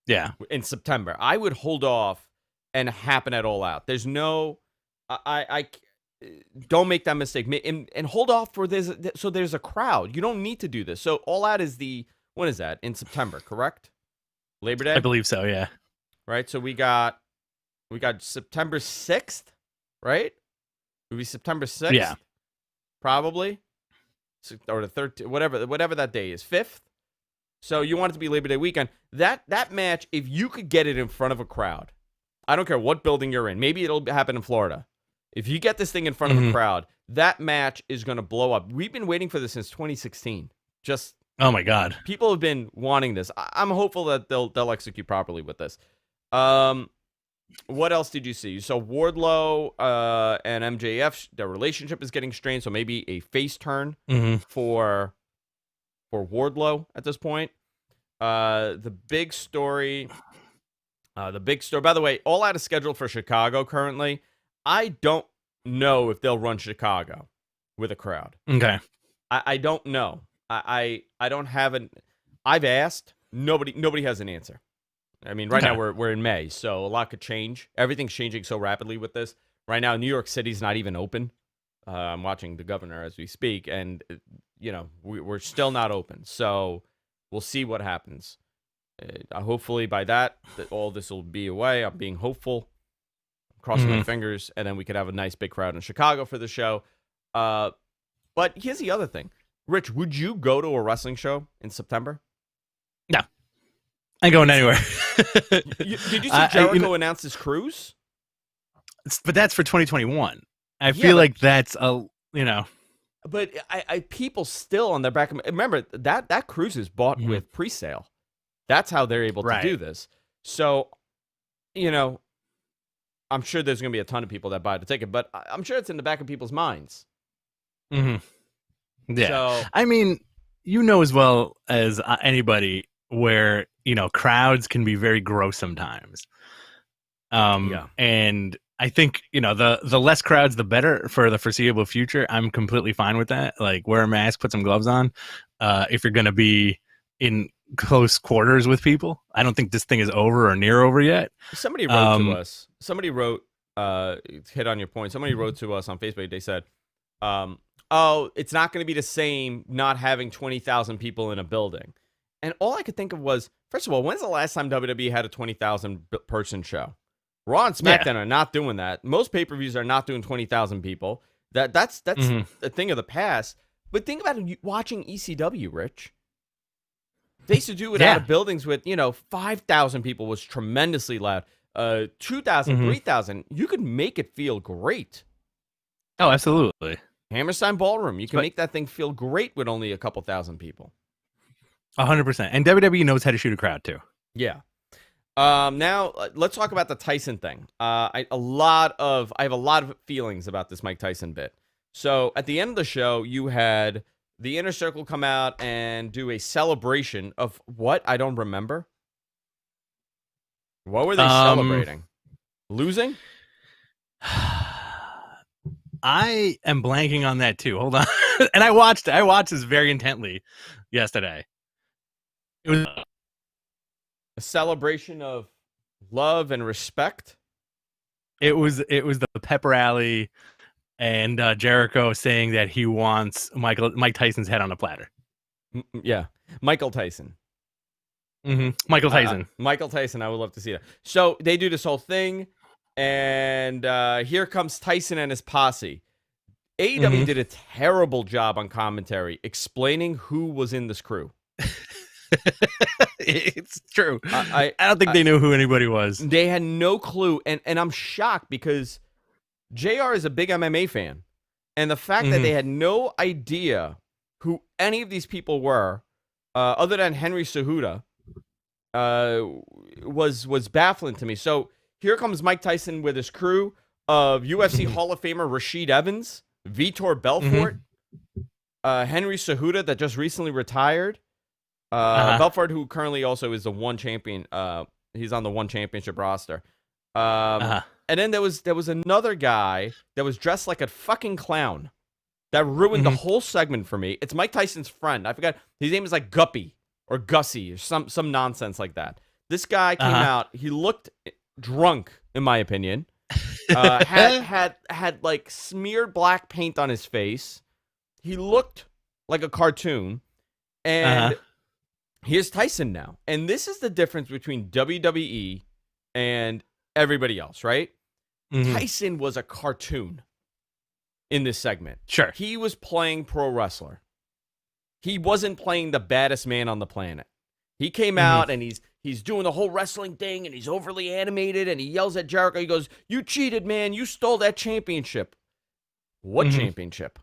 Yeah. In September. I would hold off and happen at All Out. There's no... I don't make that mistake. And hold off for this so there's a crowd. You don't need to do this. So All Out is when is that? In September, correct? Labor Day? I believe so, yeah. Right? So we got September 6th, right? It would be September 6th. Yeah. Probably. Or the 13th, whatever that day is, 5th. So you want it to be Labor Day weekend. That match, if you could get it in front of a crowd, I don't care what building you're in. Maybe it'll happen in Florida. If you get this thing in front of a crowd, that match is going to blow up. We've been waiting for this since 2016. Oh my God. People have been wanting this. I'm hopeful that they'll execute properly with this. What else did you see? You saw Wardlow and MJF. Their relationship is getting strained, so maybe a face turn for Wardlow at this point. The big story. By the way, All Out is scheduled for Chicago currently. I don't know if they'll run Chicago with a crowd. Okay. I don't know. I don't have an. I've asked. Nobody has an answer. I mean, right now we're in May, so a lot could change. Everything's changing so rapidly with this. Right now, New York City's not even open. I'm watching the governor as we speak, and we're still not open. So we'll see what happens. Hopefully by that all this will be away. I'm being hopeful. I'm crossing my fingers, and then we could have a nice big crowd in Chicago for the show. But here's the other thing. Rich, would you go to a wrestling show in September? No. I ain't going anywhere. Did you see Jericho announce his cruise? But that's for 2021. I feel like that's But people still on their back. Remember that cruise is bought with pre-sale. That's how they're able to do this. So, I'm sure there's going to be a ton of people that buy the ticket, but I'm sure it's in the back of people's minds. Yeah. So, I mean, as well as anybody where, crowds can be very gross sometimes. And I think, the less crowds, the better for the foreseeable future. I'm completely fine with that. Like, wear a mask, put some gloves on. If you're going to be in close quarters with people. I don't think this thing is over or near over yet. Somebody wrote to us. Somebody wrote, hit on your point. Somebody wrote to us on Facebook. They said, it's not going to be the same not having 20,000 people in a building. And all I could think of was, first of all, when's the last time WWE had a 20,000 person show? Raw and SmackDown are not doing that. Most pay-per-views are not doing 20,000 people. That's a thing of the past. But think about it, watching ECW, Rich. They used to do it out of buildings with, 5,000 people was tremendously loud. 2,000, 3,000, you could make it feel great. Oh, absolutely. Hammerstein Ballroom, you can make that thing feel great with only a couple thousand people. 100%. And WWE knows how to shoot a crowd too. Yeah. Now let's talk about the Tyson thing. I have a lot of feelings about this Mike Tyson bit. So at the end of the show, you had the Inner Circle come out and do a celebration of what? I don't remember. What were they celebrating? Losing? I am blanking on that too. Hold on. And I watched this very intently yesterday. It was a celebration of love and respect. It was the pep rally and Jericho saying that he wants Mike Tyson's head on a platter. Yeah. Michael Tyson. Michael Tyson. Michael Tyson. I would love to see that. So they do this whole thing, and here comes Tyson and his posse. AEW did a terrible job on commentary explaining who was in this crew. It's true. I don't think they knew who anybody was. They had no clue, and I'm shocked because JR is a big MMA fan, and the fact that they had no idea who any of these people were, other than Henry Cejudo, was baffling to me. So here comes Mike Tyson with his crew of UFC Hall of Famer Rashid Evans, Vitor Belfort, Henry Cejudo that just recently retired, Belfort, who currently also is the one champion. He's on the one championship roster. And then there was another guy that was dressed like a fucking clown that ruined the whole segment for me. It's Mike Tyson's friend. I forgot his name is like Guppy or Gussie or some nonsense like that. This guy came out. He looked drunk, in my opinion. Had like smeared black paint on his face. He looked like a cartoon. And here's Tyson now. And this is the difference between WWE and everybody else, right? Tyson was a cartoon in this segment. Sure. He was playing pro wrestler. He wasn't playing the baddest man on the planet. He came out and he's doing the whole wrestling thing and he's overly animated and he yells at Jericho. He goes, "You cheated, man. You stole that championship." What championship?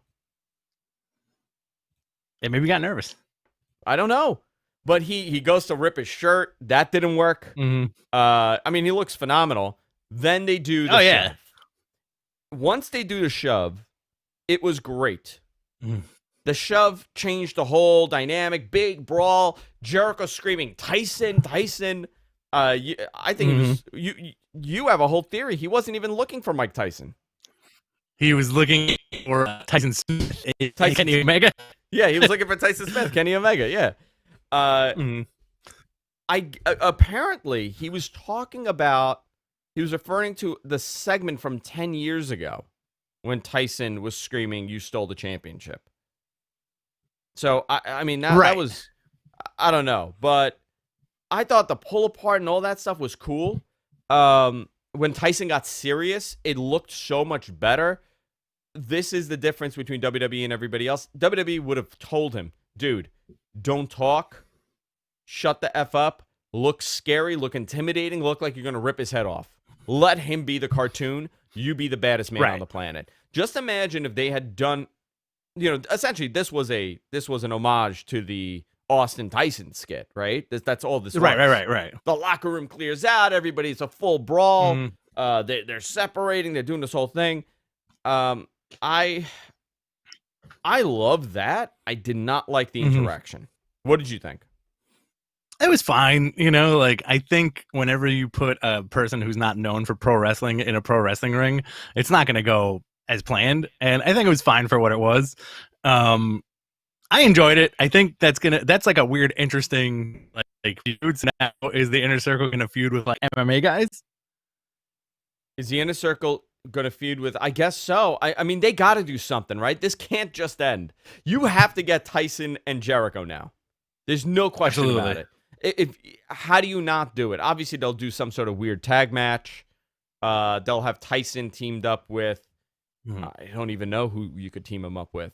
It maybe got nervous. I don't know. But he goes to rip his shirt. That didn't work. I mean, he looks phenomenal. Then they do the shove. Once they do the shove, it was great. The shove changed the whole dynamic. Big brawl. Jericho screaming, "Tyson, Tyson." I think it was, you have a whole theory. He wasn't even looking for Mike Tyson. He was looking for Tyson Smith. Kenny Omega. Yeah, he was looking for Tyson Smith, Kenny Omega. Yeah. Apparently he was referring to the segment from 10 years ago when Tyson was screaming, "You stole the championship." So I mean that was, I don't know, but I thought the pull apart and all that stuff was cool. When Tyson got serious, it looked so much better. This is the difference between WWE and everybody else. WWE would have told him, "Dude, don't talk. Shut the F up. Look scary. Look intimidating. Look like you're going to rip his head off. Let him be the cartoon. You be the baddest man on the planet." Just imagine if they had done, essentially this was an homage to the Austin Tyson skit, right? That's all this was. Right. The locker room clears out. Everybody's a full brawl. They're separating. They're doing this whole thing. I love that. I did not like the interaction. What did you think? It was fine. I think whenever you put a person who's not known for pro wrestling in a pro wrestling ring, it's not going to go as planned. And I think it was fine for what it was. I enjoyed it. I think that's like a weird, interesting like feuds now. Is the Inner Circle going to feud with like MMA guys? Is the Inner Circle going to feud with? I guess so. I mean, they got to do something, right? This can't just end. You have to get Tyson and Jericho now. There's no question about it. How do you not do it? Obviously, they'll do some sort of weird tag match. They'll have Tyson teamed up with. Mhm. I don't even know who you could team him up with.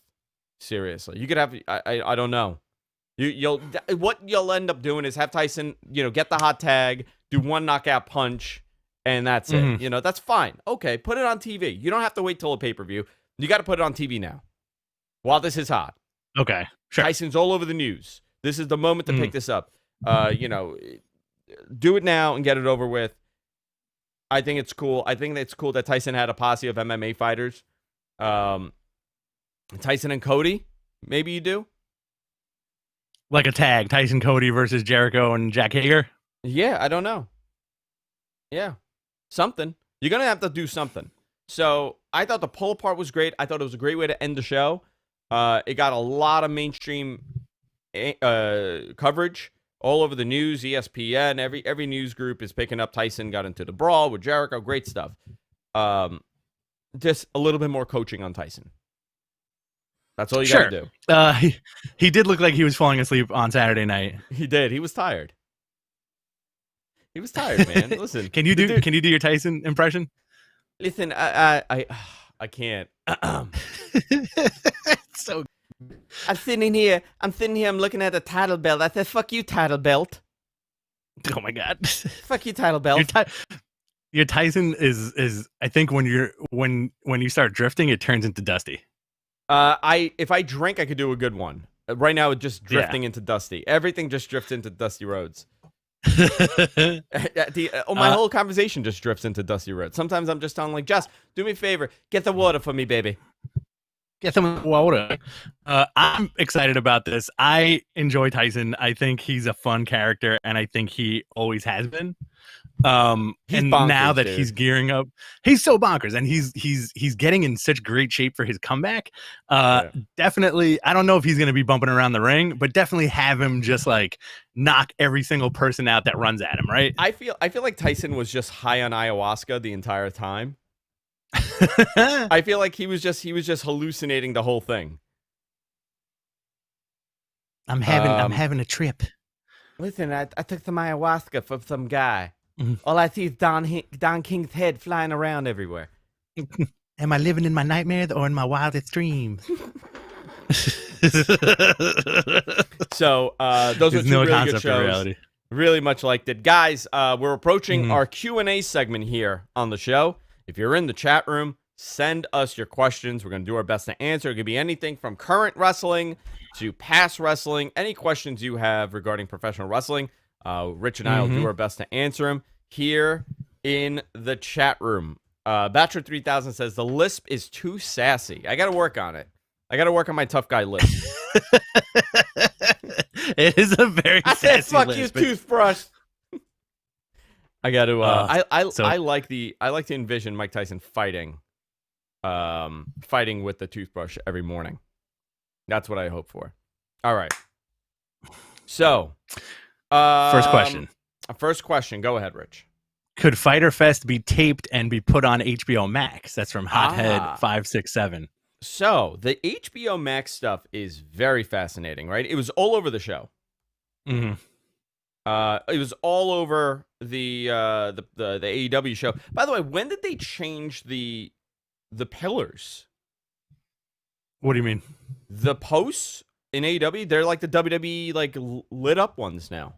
Seriously, you could have. I don't know. What you'll end up doing is have Tyson, get the hot tag, do one knockout punch, and that's it. Mhm. That's fine. Okay, put it on TV. You don't have to wait till a pay-per-view. You got to put it on TV now. While this is hot. Okay, sure. Tyson's all over the news. This is the moment to pick this up. Do it now and get it over with. I think it's cool. I think it's cool that Tyson had a posse of MMA fighters. Tyson and Cody, maybe you do? Like a tag, Tyson Cody versus Jericho and Jack Hager? Yeah, I don't know. Yeah, something. You're going to have to do something. So I thought the pull apart was great. I thought it was a great way to end the show. It got a lot of mainstream coverage all over the news, ESPN. Every news group is picking up Tyson got into the brawl with Jericho. Great stuff. Just a little bit more coaching on Tyson. That's all you got to do. He did look like he was falling asleep on Saturday night. He did. He was tired. He was tired, man. Listen. Can you do your Tyson impression? Listen, I can't. So I'm sitting here. I'm looking at the title belt. I said, "Fuck you, title belt." Oh my god. Fuck you, title belt. Your Tyson is. I think when you start drifting, it turns into Dusty. If I drink, I could do a good one. Right now, it's just drifting into Dusty. Everything just drifts into Dusty Rhodes. My whole conversation just drifts into Dusty Rhodes. Sometimes I'm just telling Jess, do me a favor, get the water for me, baby. Get some water. I'm excited about this. I enjoy Tyson. I think he's a fun character, and I think he always has been. And bonkers, now that he's gearing up, he's so bonkers, and he's getting in such great shape for his comeback. Definitely, I don't know if he's going to be bumping around the ring, but definitely have him just knock every single person out that runs at him. Right? I feel like Tyson was just high on ayahuasca the entire time. I feel like he was just hallucinating the whole thing. I'm having a trip. Listen, I took some ayahuasca from some guy. All I see is Don King's head flying around everywhere. Am I living in my nightmares or in my wildest dreams? So those are two really good shows. Really much liked it. Guys, we're approaching our Q&A segment here on the show. If you're in the chat room, send us your questions. We're going to do our best to answer. It could be anything from current wrestling to past wrestling. Any questions you have regarding professional wrestling, Rich and I will do our best to answer them here in the chat room. Bachelor 3000 says, the lisp is too sassy. I got to work on it. I got to work on my tough guy lisp. It is a very I sassy said, fuck lisp. you, toothbrush. I got to. I like to envision Mike Tyson fighting with the toothbrush every morning. That's what I hope for. All right. So, first question. Go ahead, Rich. Could Fyter Fest be taped and be put on HBO Max? That's from Hothead 567. So the HBO Max stuff is very fascinating, right? It was all over the show. Mm-hmm. It was all over the AEW show. By the way, when did they change the pillars? What do you mean? The posts in AEW, they're like the WWE lit up ones now.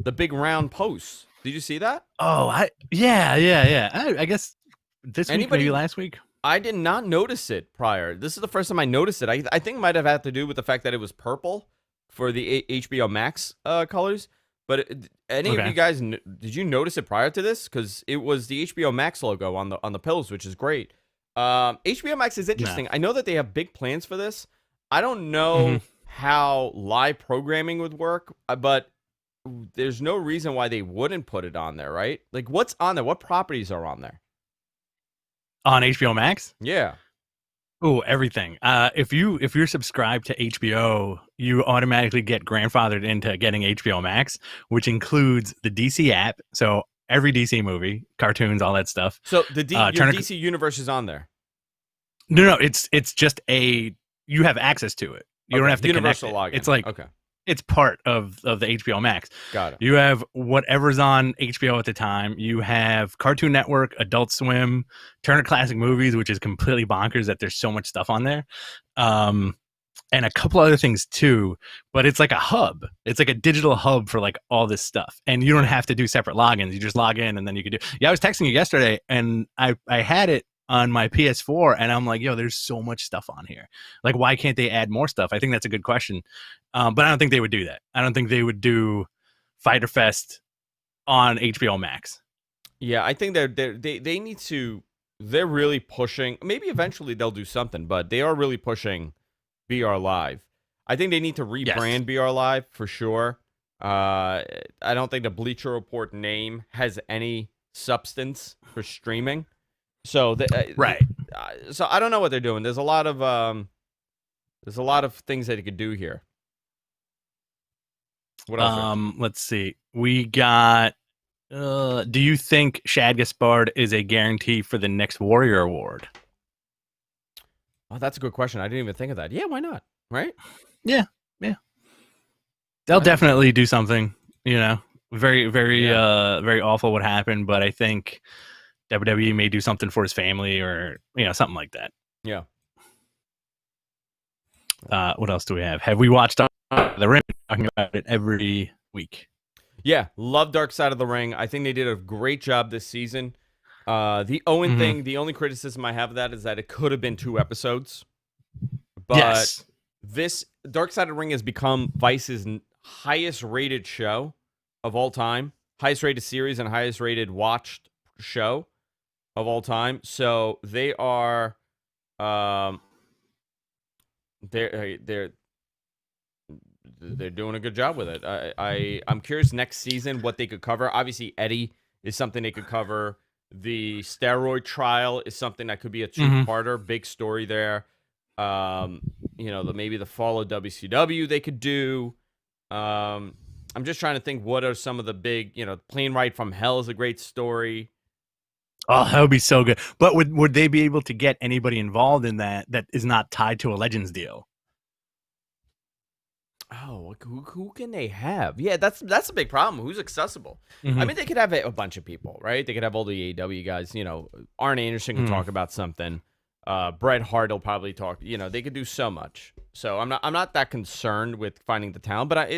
The big round posts. Did you see that? Oh, yeah. I guess this week, maybe last week. I did not notice it prior. This is the first time I noticed it. I think it might have had to do with the fact that it was purple for the HBO Max colors. But any of you guys, did you notice it prior to this? Because it was the HBO Max logo on the pills, which is great. HBO Max is interesting. I know that they have big plans for this. I don't know how live programming would work, but there's no reason why they wouldn't put it on there, right? Like, what's on there? What properties are on there? On HBO Max? Yeah. Oh, everything. If you're subscribed to HBO, you automatically get grandfathered into getting HBO Max, which includes the DC app. So every DC movie, cartoons, all that stuff. So the your DC universe is on there. No, it's just you have access to it. You don't have to universal connect login. It's like it's part of the HBO Max. Got it. You have whatever's on HBO at the time. You have Cartoon Network, Adult Swim, Turner Classic Movies, which is completely bonkers that there's so much stuff on there. And a couple other things too, but it's like a hub. It's like a digital hub for like all this stuff. And you don't have to do separate logins. You just log in and then you can do. Yeah, I was texting you yesterday and I had it on my PS4 and I'm like, yo, there's so much stuff on here. Like, why can't they add more stuff? I think that's a good question. But I don't think they would do that. I don't think they would do Fighter Fest on HBO Max. Yeah, I think they need to. They're really pushing. Maybe eventually they'll do something, but they are really pushing BR Live. I think they need to rebrand BR Live for sure. I don't think the Bleacher Report name has any substance for streaming. So right. So I don't know what they're doing. There's a lot of things that you could do here. What else? Let's see. We got. Do you think Shad Gaspard is a guarantee for the next Warrior Award? Oh, that's a good question. I didn't even think of that. Yeah, why not? Right? Yeah. They'll definitely do something. You know, very, very, very awful what happened, but I think WWE may do something for his family or something like that. Yeah. What else do we have? Have we watched The Ring? Talking about it every week. Yeah, love Dark Side of the Ring. I think they did a great job this season. The Owen thing, the only criticism I have of that is that it could have been 2 episodes. But this Dark Side of the Ring has become Vice's highest rated show of all time, highest rated series and highest rated watched show of all time. So they are they're doing a good job with it. I'm curious next season what they could cover. Obviously, Eddie is something they could cover. The steroid trial is something that could be a 2-parter, big story there. Maybe the fall of WCW they could do. I'm just trying to think what are some of the big, Plane Ride from Hell is a great story. Oh, that would be so good. But would they be able to get anybody involved in that is not tied to a Legends deal? Oh, who can they have? Yeah, that's a big problem. Who's accessible? I mean, they could have a bunch of people, right? They could have all the AEW guys. Arn Anderson can talk about something. Bret Hart will probably talk. They could do so much. So I'm not that concerned with finding the talent, but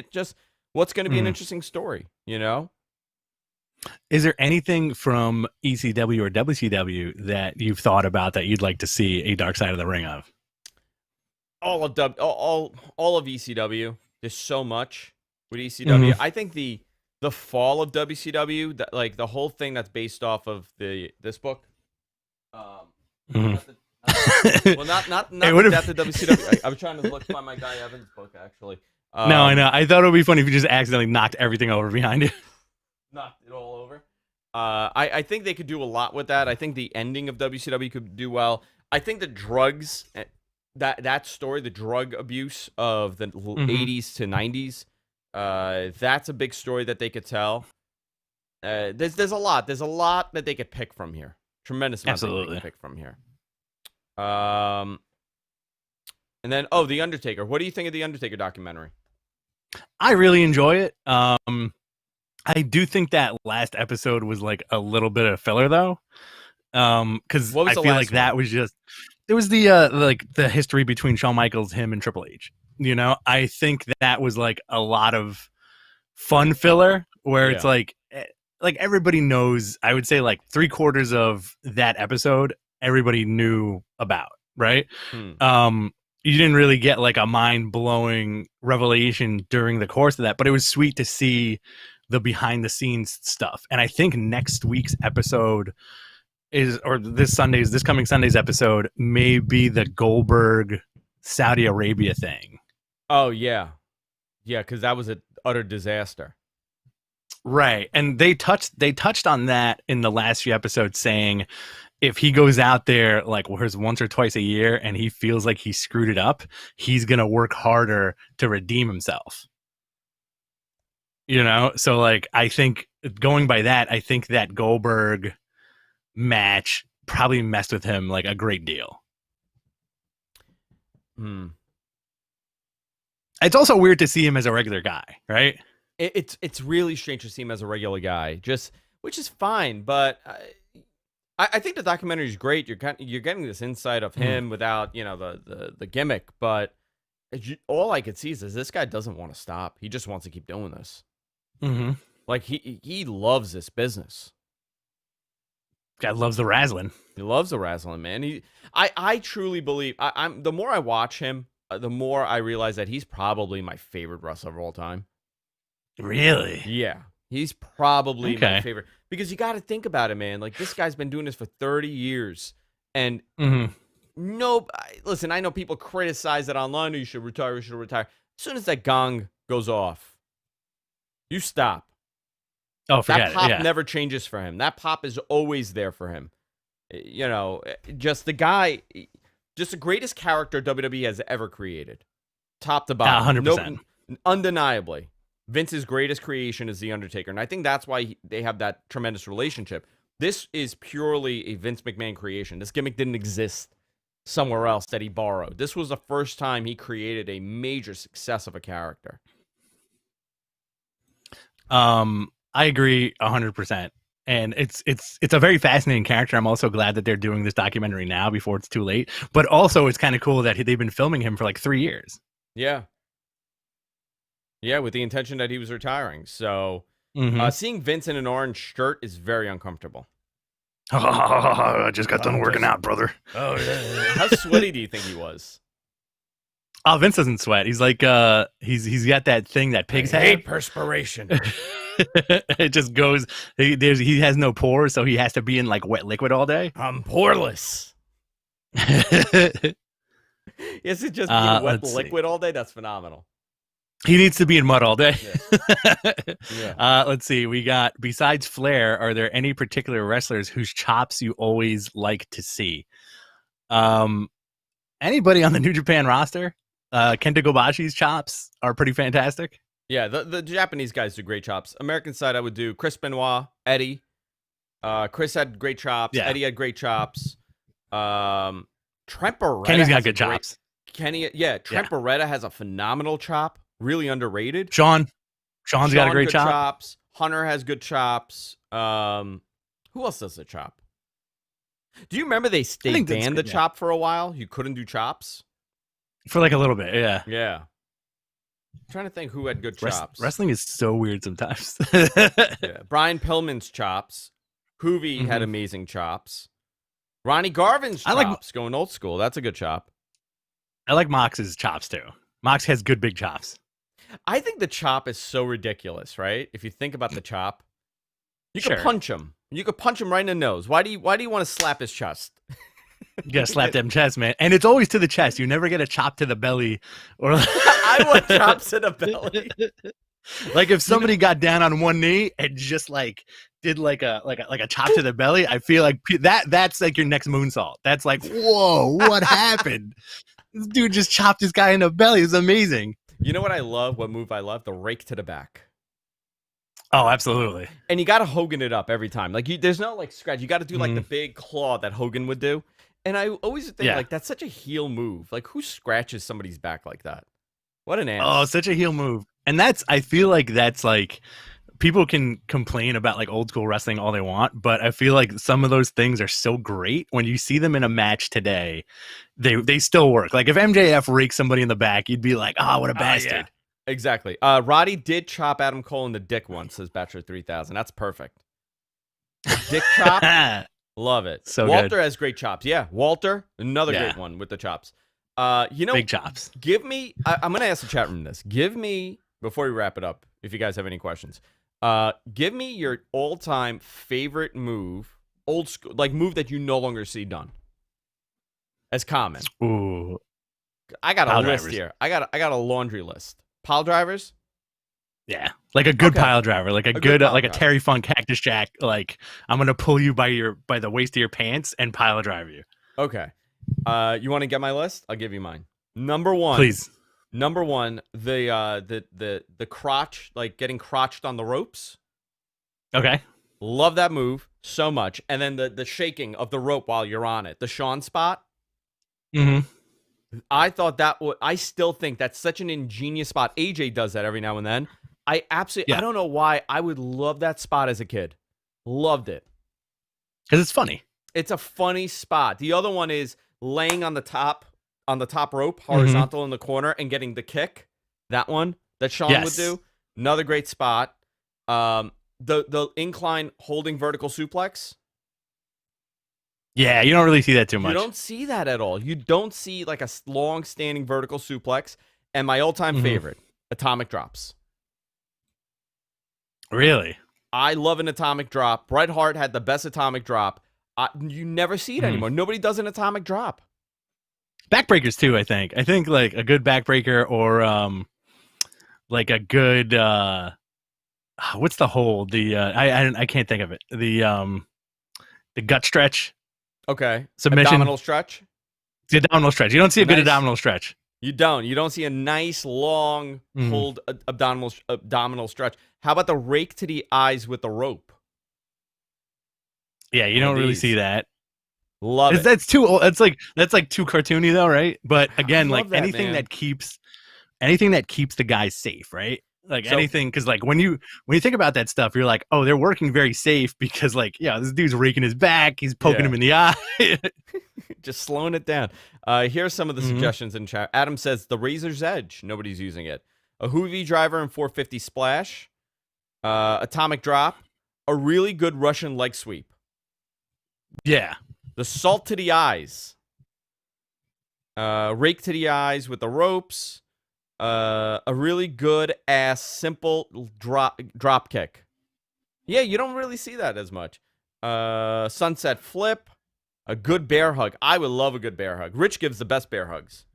what's going to be an interesting story, Is there anything from ECW or WCW that you've thought about that you'd like to see a Dark Side of the Ring of? All of ECW. There's so much with ECW. I think the fall of WCW, like the whole thing that's based off of this book. Well, not the death of WCW. I was trying to find my guy Evans' book actually. No, I know. I thought it would be funny if you just accidentally knocked everything over behind you. Knocked it all over. I think they could do a lot with that. I think the ending of WCW could do well. I think the drugs. That story, the drug abuse of the 80s to 90s, that's a big story that they could tell. There's a lot that they could pick from here. Tremendous amount that they could pick from here. And then The Undertaker. What do you think of the Undertaker documentary? I really enjoy it. I do think that last episode was like a little bit of filler though. Because I feel like that was just. It was the history between Shawn Michaels, him, and Triple H. I think that was like a lot of fun filler where it's like everybody knows. I would say like 3/4 of that episode everybody knew about, right? You didn't really get like a mind-blowing revelation during the course of that, but it was sweet to see the behind-the-scenes stuff. And I think next week's episode this coming Sunday's episode may be the Goldberg Saudi Arabia thing. Oh yeah, because that was an utter disaster. Right, and they touched on that in the last few episodes, saying if he goes out there like once or twice a year and he feels like he screwed it up, he's gonna work harder to redeem himself. So like I think going by that, I think that Goldberg match probably messed with him like a great deal. It's also weird to see him as a regular guy, right? It's really strange to see him as a regular guy, just which is fine. But I think the documentary is great. You're getting this insight of him without the gimmick. But all I could see is this guy doesn't want to stop. He just wants to keep doing this. Mm-hmm. Like he loves this business. Guy loves the wrestling. He loves the wrestling, man. I truly believe. I'm the more I watch him, the more I realize that he's probably my favorite wrestler of all time. Really? Yeah, he's probably my Okay. favorite because you got to think about it, man. Like this guy's been doing this for 30 years, and listen, I know people criticize it online. You should retire. You should retire. As soon as that gong goes off, you stop. Oh, forget That pop it. Yeah. never changes for him. That pop is always there for him. You know, just the guy, just the greatest character WWE has ever created, top to bottom. 100%. Undeniably, Vince's greatest creation is The Undertaker, and I think that's why they have that tremendous relationship. This is purely a Vince McMahon creation. This gimmick didn't exist somewhere else that he borrowed. This was the first time he created a major success of a character. I agree 100%. And it's a very fascinating character. I'm also glad that they're doing this documentary now before it's too late. But also, it's kind of cool that they've been filming him for like 3 years. Yeah. Yeah, with the intention that he was retiring. So seeing Vince in an orange shirt is very uncomfortable. I just got done working out, brother. Oh, yeah. How sweaty do you think he was? Oh, Vince doesn't sweat. He's like he's got that thing that pigs I have. hate perspiration. It just goes. He has no pores, so he has to be in like wet liquid all day. I'm poreless. Yes, it just be wet liquid all day. That's phenomenal. He needs to be in mud all day. Yeah. Let's see. We got, besides Flair, are there any particular wrestlers whose chops you always like to see? Anybody on the New Japan roster? Kenta Kobashi's chops are pretty fantastic. Yeah, the Japanese guys do great chops. American side, I would do Chris Benoit, Eddie. Chris had great chops. Yeah. Eddie had great chops. Trent Beretta. Kenny's got good chops. Trent Beretta has a phenomenal chop. Really underrated. Sean's got a great good chop. chops. Hunter has good chops. Who else does the chop? Do you remember they banned the chop for a while? You couldn't do chops? For like a little bit, yeah. Yeah. I'm trying to think who had good chops. Wrestling is so weird sometimes. Yeah. Brian Pillman's chops. Hoovy had amazing chops. Ronnie Garvin's chops, going old school. That's a good chop. I like Mox's chops too. Mox has good big chops. I think the chop is so ridiculous, right? If you think about the chop, you could punch him. You could punch him right in the nose. Why do you want to slap his chest? You gotta slap them chest, man. And it's always to the chest. You never get a chop to the belly. Or I want chops to the belly. Like if somebody got down on one knee and just like did like a chop to the belly, I feel like that's like your next moonsault. That's like, whoa, what happened? This dude just chopped this guy in the belly. It's amazing. You know what I love? What move I love? The rake to the back. Oh, absolutely. And you got to Hogan it up every time. Like there's no like scratch. You got to do like the big claw that Hogan would do. And I always think like that's such a heel move. Like who scratches somebody's back like that? What an ass. Oh, such a heel move. And I feel like that's like, people can complain about like old school wrestling all they want, but I feel like some of those things are so great when you see them in a match today, they still work. Like if MJF rakes somebody in the back, you'd be like, oh, what a bastard. Yeah. Exactly. Roddy did chop Adam Cole in the dick once, says Bachelor 3000. That's perfect. Dick chop. Love it. So Walter good. has great chops. Yeah, Walter, another great one with the chops. Big chops. Give me. I'm gonna ask the chat room this. Give me, before we wrap it up, if you guys have any questions. Give me your all-time favorite move, old school, like move that you no longer see done as common. Ooh, I got a list here. I got a laundry list. Pile drivers. Yeah, like a good pile driver, like a good like a driver. Terry Funk Cactus Jack. Like I'm gonna pull you by the waist of your pants and pile drive you. Okay. You want to get my list? I'll give you mine. Number one. Please. Number one, the crotch, like getting crotched on the ropes. Okay. Love that move so much. And then the shaking of the rope while you're on it. The Sean spot. Mm-hmm. I thought that I still think that's such an ingenious spot. AJ does that every now and then. I Yeah. don't know why. I would love that spot as a kid. Loved it. Because it's funny. It's a funny spot. The other one is laying on the top rope, horizontal in the corner, and getting the kick. That one that Sean would do. Another great spot. The incline holding vertical suplex. Yeah, you don't really see that too much. You don't see that at all. You don't see like a long standing vertical suplex. And my all-time favorite, atomic drops. Really? I love an atomic drop. Bret Hart had the best atomic drop. You never see it anymore. Nobody does an atomic drop. Backbreakers too, I think. I think like a good backbreaker or like a good what's the hold? I can't think of it. The gut stretch. Okay. Submission. Abdominal stretch. The abdominal stretch. You don't see a good abdominal stretch. You don't. You don't see a nice long hold abdominal stretch. How about the rake to the eyes with the rope? Yeah, you don't really see that. Love it. That's too old. That's like too cartoony though, right? But again, like that, anything that keeps the guys safe, right? Like anything, because like when you think about that stuff, you're like, oh, they're working very safe because like, yeah, this dude's raking his back, he's poking him in the eye, just slowing it down. Here's some of the suggestions in chat. Adam says the Razor's Edge, nobody's using it. A Hoovy driver and 450 splash, atomic drop, a really good Russian leg sweep. Yeah, the salt to the eyes, rake to the eyes with the ropes. A really good ass simple drop kick. Yeah, you don't really see that as much. Sunset flip, a good bear hug. I would love a good bear hug. Rich gives the best bear hugs.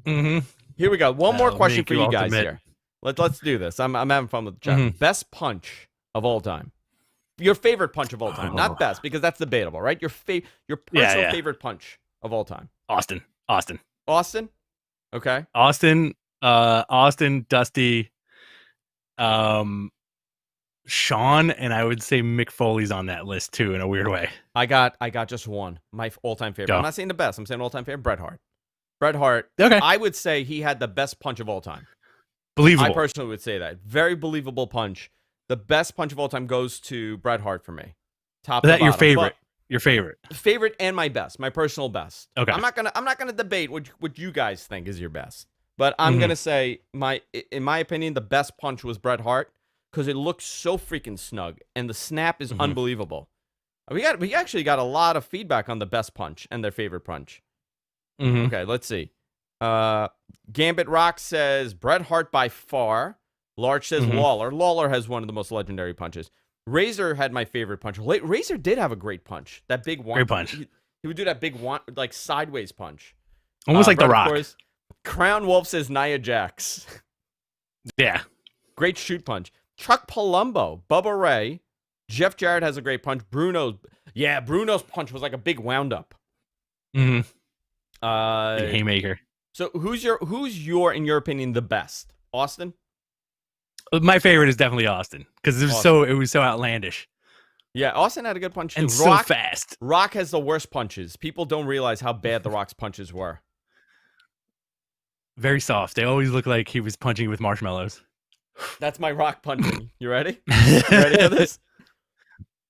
Here we go. One more question for you guys here. Let's do this. I'm having fun with the chat. Best punch of all time. Your favorite punch of all time, not best, because that's debatable, right? Your personal favorite punch of all time. Austin. Okay. Austin, Dusty, Sean, and I would say Mick Foley's on that list too in a weird way. I got just one. My all-time favorite. Go. I'm not saying the best. I'm saying all-time favorite. Bret Hart. Bret Hart. Okay. I would say he had the best punch of all time. Believable. I personally would say that. Very believable punch. The best punch of all time goes to Bret Hart for me. Top to bottom. Your favorite? But your favorite? Favorite and my best. My personal best. Okay. I'm not gonna debate what you guys think is your best. But I'm gonna say in my opinion, the best punch was Bret Hart because it looks so freaking snug and the snap is unbelievable. We actually got a lot of feedback on the best punch and their favorite punch. Okay, let's see. Gambit Rock says Bret Hart by far. Large says Lawler. Lawler has one of the most legendary punches. Razor had my favorite punch. Razor did have a great punch. That big one. Great punch. He would do that big one, like sideways punch. Almost like Bret, The Rock. Of course, Crown Wolf says Nia Jax. Yeah. Great shoot punch. Chuck Palumbo, Bubba Ray, Jeff Jarrett has a great punch. Bruno's punch was like a big wound up. Big haymaker. So who's your in your opinion the best? Austin? My favorite is definitely Austin because it was so outlandish. Yeah, Austin had a good punch too. And so fast. Rock has the worst punches. People don't realize how bad The Rock's punches were. Very soft. They always look like he was punching with marshmallows. That's my Rock punching. You ready? You ready for this?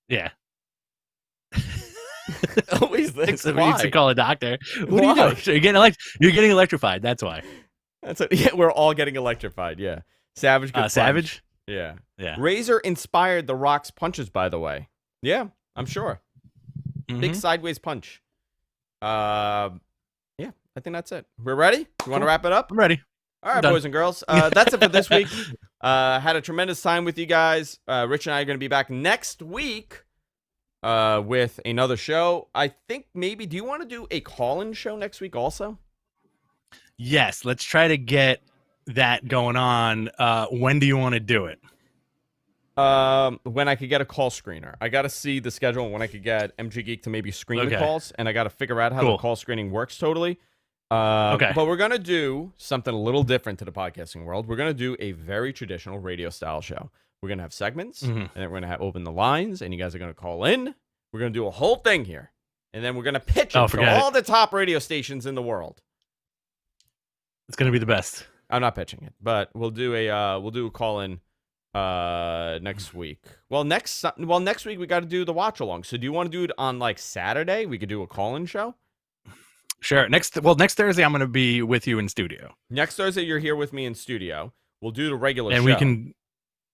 Yeah. Always this. We need to call a doctor. What Why? are you doing? You're getting electrified. That's why. Yeah, we're all getting electrified. Yeah. Savage. Good Savage. Yeah. Yeah. Razor inspired The Rock's punches, by the way. Yeah, I'm sure. Big sideways punch. Yeah, I think that's it. We're ready? You want to wrap it up? I'm ready. All right, boys and girls. That's it for this week. Had a tremendous time with you guys. Rich and I are going to be back next week with another show. I think maybe, do you want to do a call-in show next week also? Yes, let's try to get that going on. When do you want to do it? When I could get a call screener. I got to see the schedule when I could get MG Geek to maybe screen the calls, and I got to figure out how the call screening works totally. But we're going to do something a little different to the podcasting world. We're going to do a very traditional radio style show. We're going to have segments, and then we're going to open the lines, and you guys are going to call in. We're going to do a whole thing here, and then we're going to pitch it to all the top radio stations in the world. It's gonna be the best. I'm not pitching it, but we'll do a call in next week. Well, next week we got to do the watch along. So do you want to do it on like Saturday? We could do a call in show. Sure. Next Thursday I'm gonna be with you in studio. Next Thursday you're here with me in studio. We'll do the regular and show.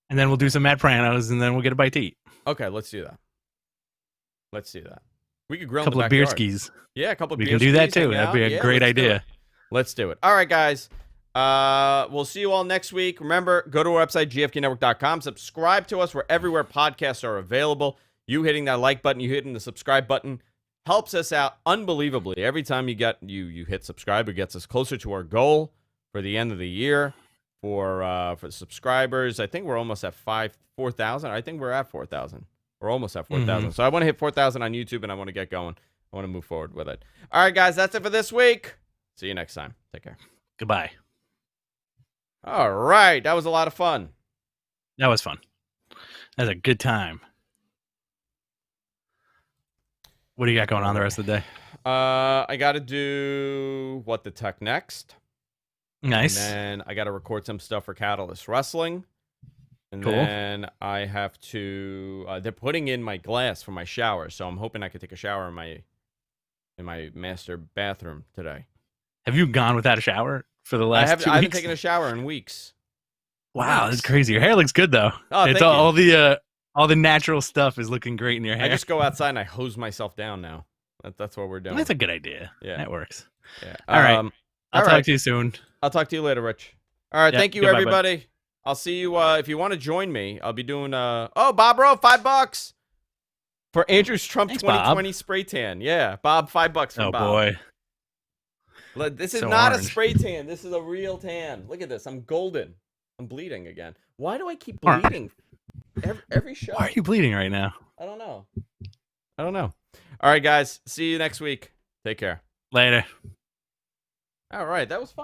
And then we'll do some Matt Pranos, and then we'll get a bite to eat. Okay, let's do that. We could grill a couple in the of beer backyard. skis. Yeah, a couple of We beer can do that skis, too. hang That'd be out. a Yeah, great let's do idea. it. Let's do it. All right, guys. We'll see you all next week. Remember, go to our website, gfknetwork.com. Subscribe to us. We're everywhere podcasts are available. You hitting that like button, you hitting the subscribe button helps us out unbelievably. Every time you hit subscribe, it gets us closer to our goal for the end of the year for subscribers. I think we're almost at 4,000. I think we're at 4,000. We're almost at 4,000. Mhm. So I want to hit 4,000 on YouTube, and I want to get going. I want to move forward with it. All right, guys, that's it for this week. See you next time. Take care. Goodbye. All right. That was a lot of fun. That was fun. That was a good time. What do you got going on the rest of the day? I got to do What the Tech next. Nice. And then I got to record some stuff for Catalyst Wrestling. And Cool. then I have to, they're putting in my glass for my shower. So I'm hoping I could take a shower in my master bathroom today. Have you gone without a shower for the last 2 weeks? I haven't taken a shower in weeks. Wow, that's crazy. Your hair looks good though. Oh, It's thank you. all the natural stuff is looking great in your hair. I just go outside and I hose myself down now. That's what we're doing. That's a good idea. Yeah. That works. Yeah. All right. all I'll right. talk to you soon. I'll talk to you later, Rich. All right. Yep, Thank you, goodbye, bud. everybody. I'll see you if you want to join me. I'll be doing Bob Rowe, $5 for Andrew's Trump Thanks, 2020 Bob. spray tan. Yeah, Bob, $5 from Oh Bob. boy. Look, this is So not a orange. spray tan. This is a real tan. Look at this. I'm golden. I'm bleeding again. Why do I keep Orange. bleeding? Every show. Why are you bleeding right now? I don't know. All right, guys. See you next week. Take care. Later. All right. That was fun.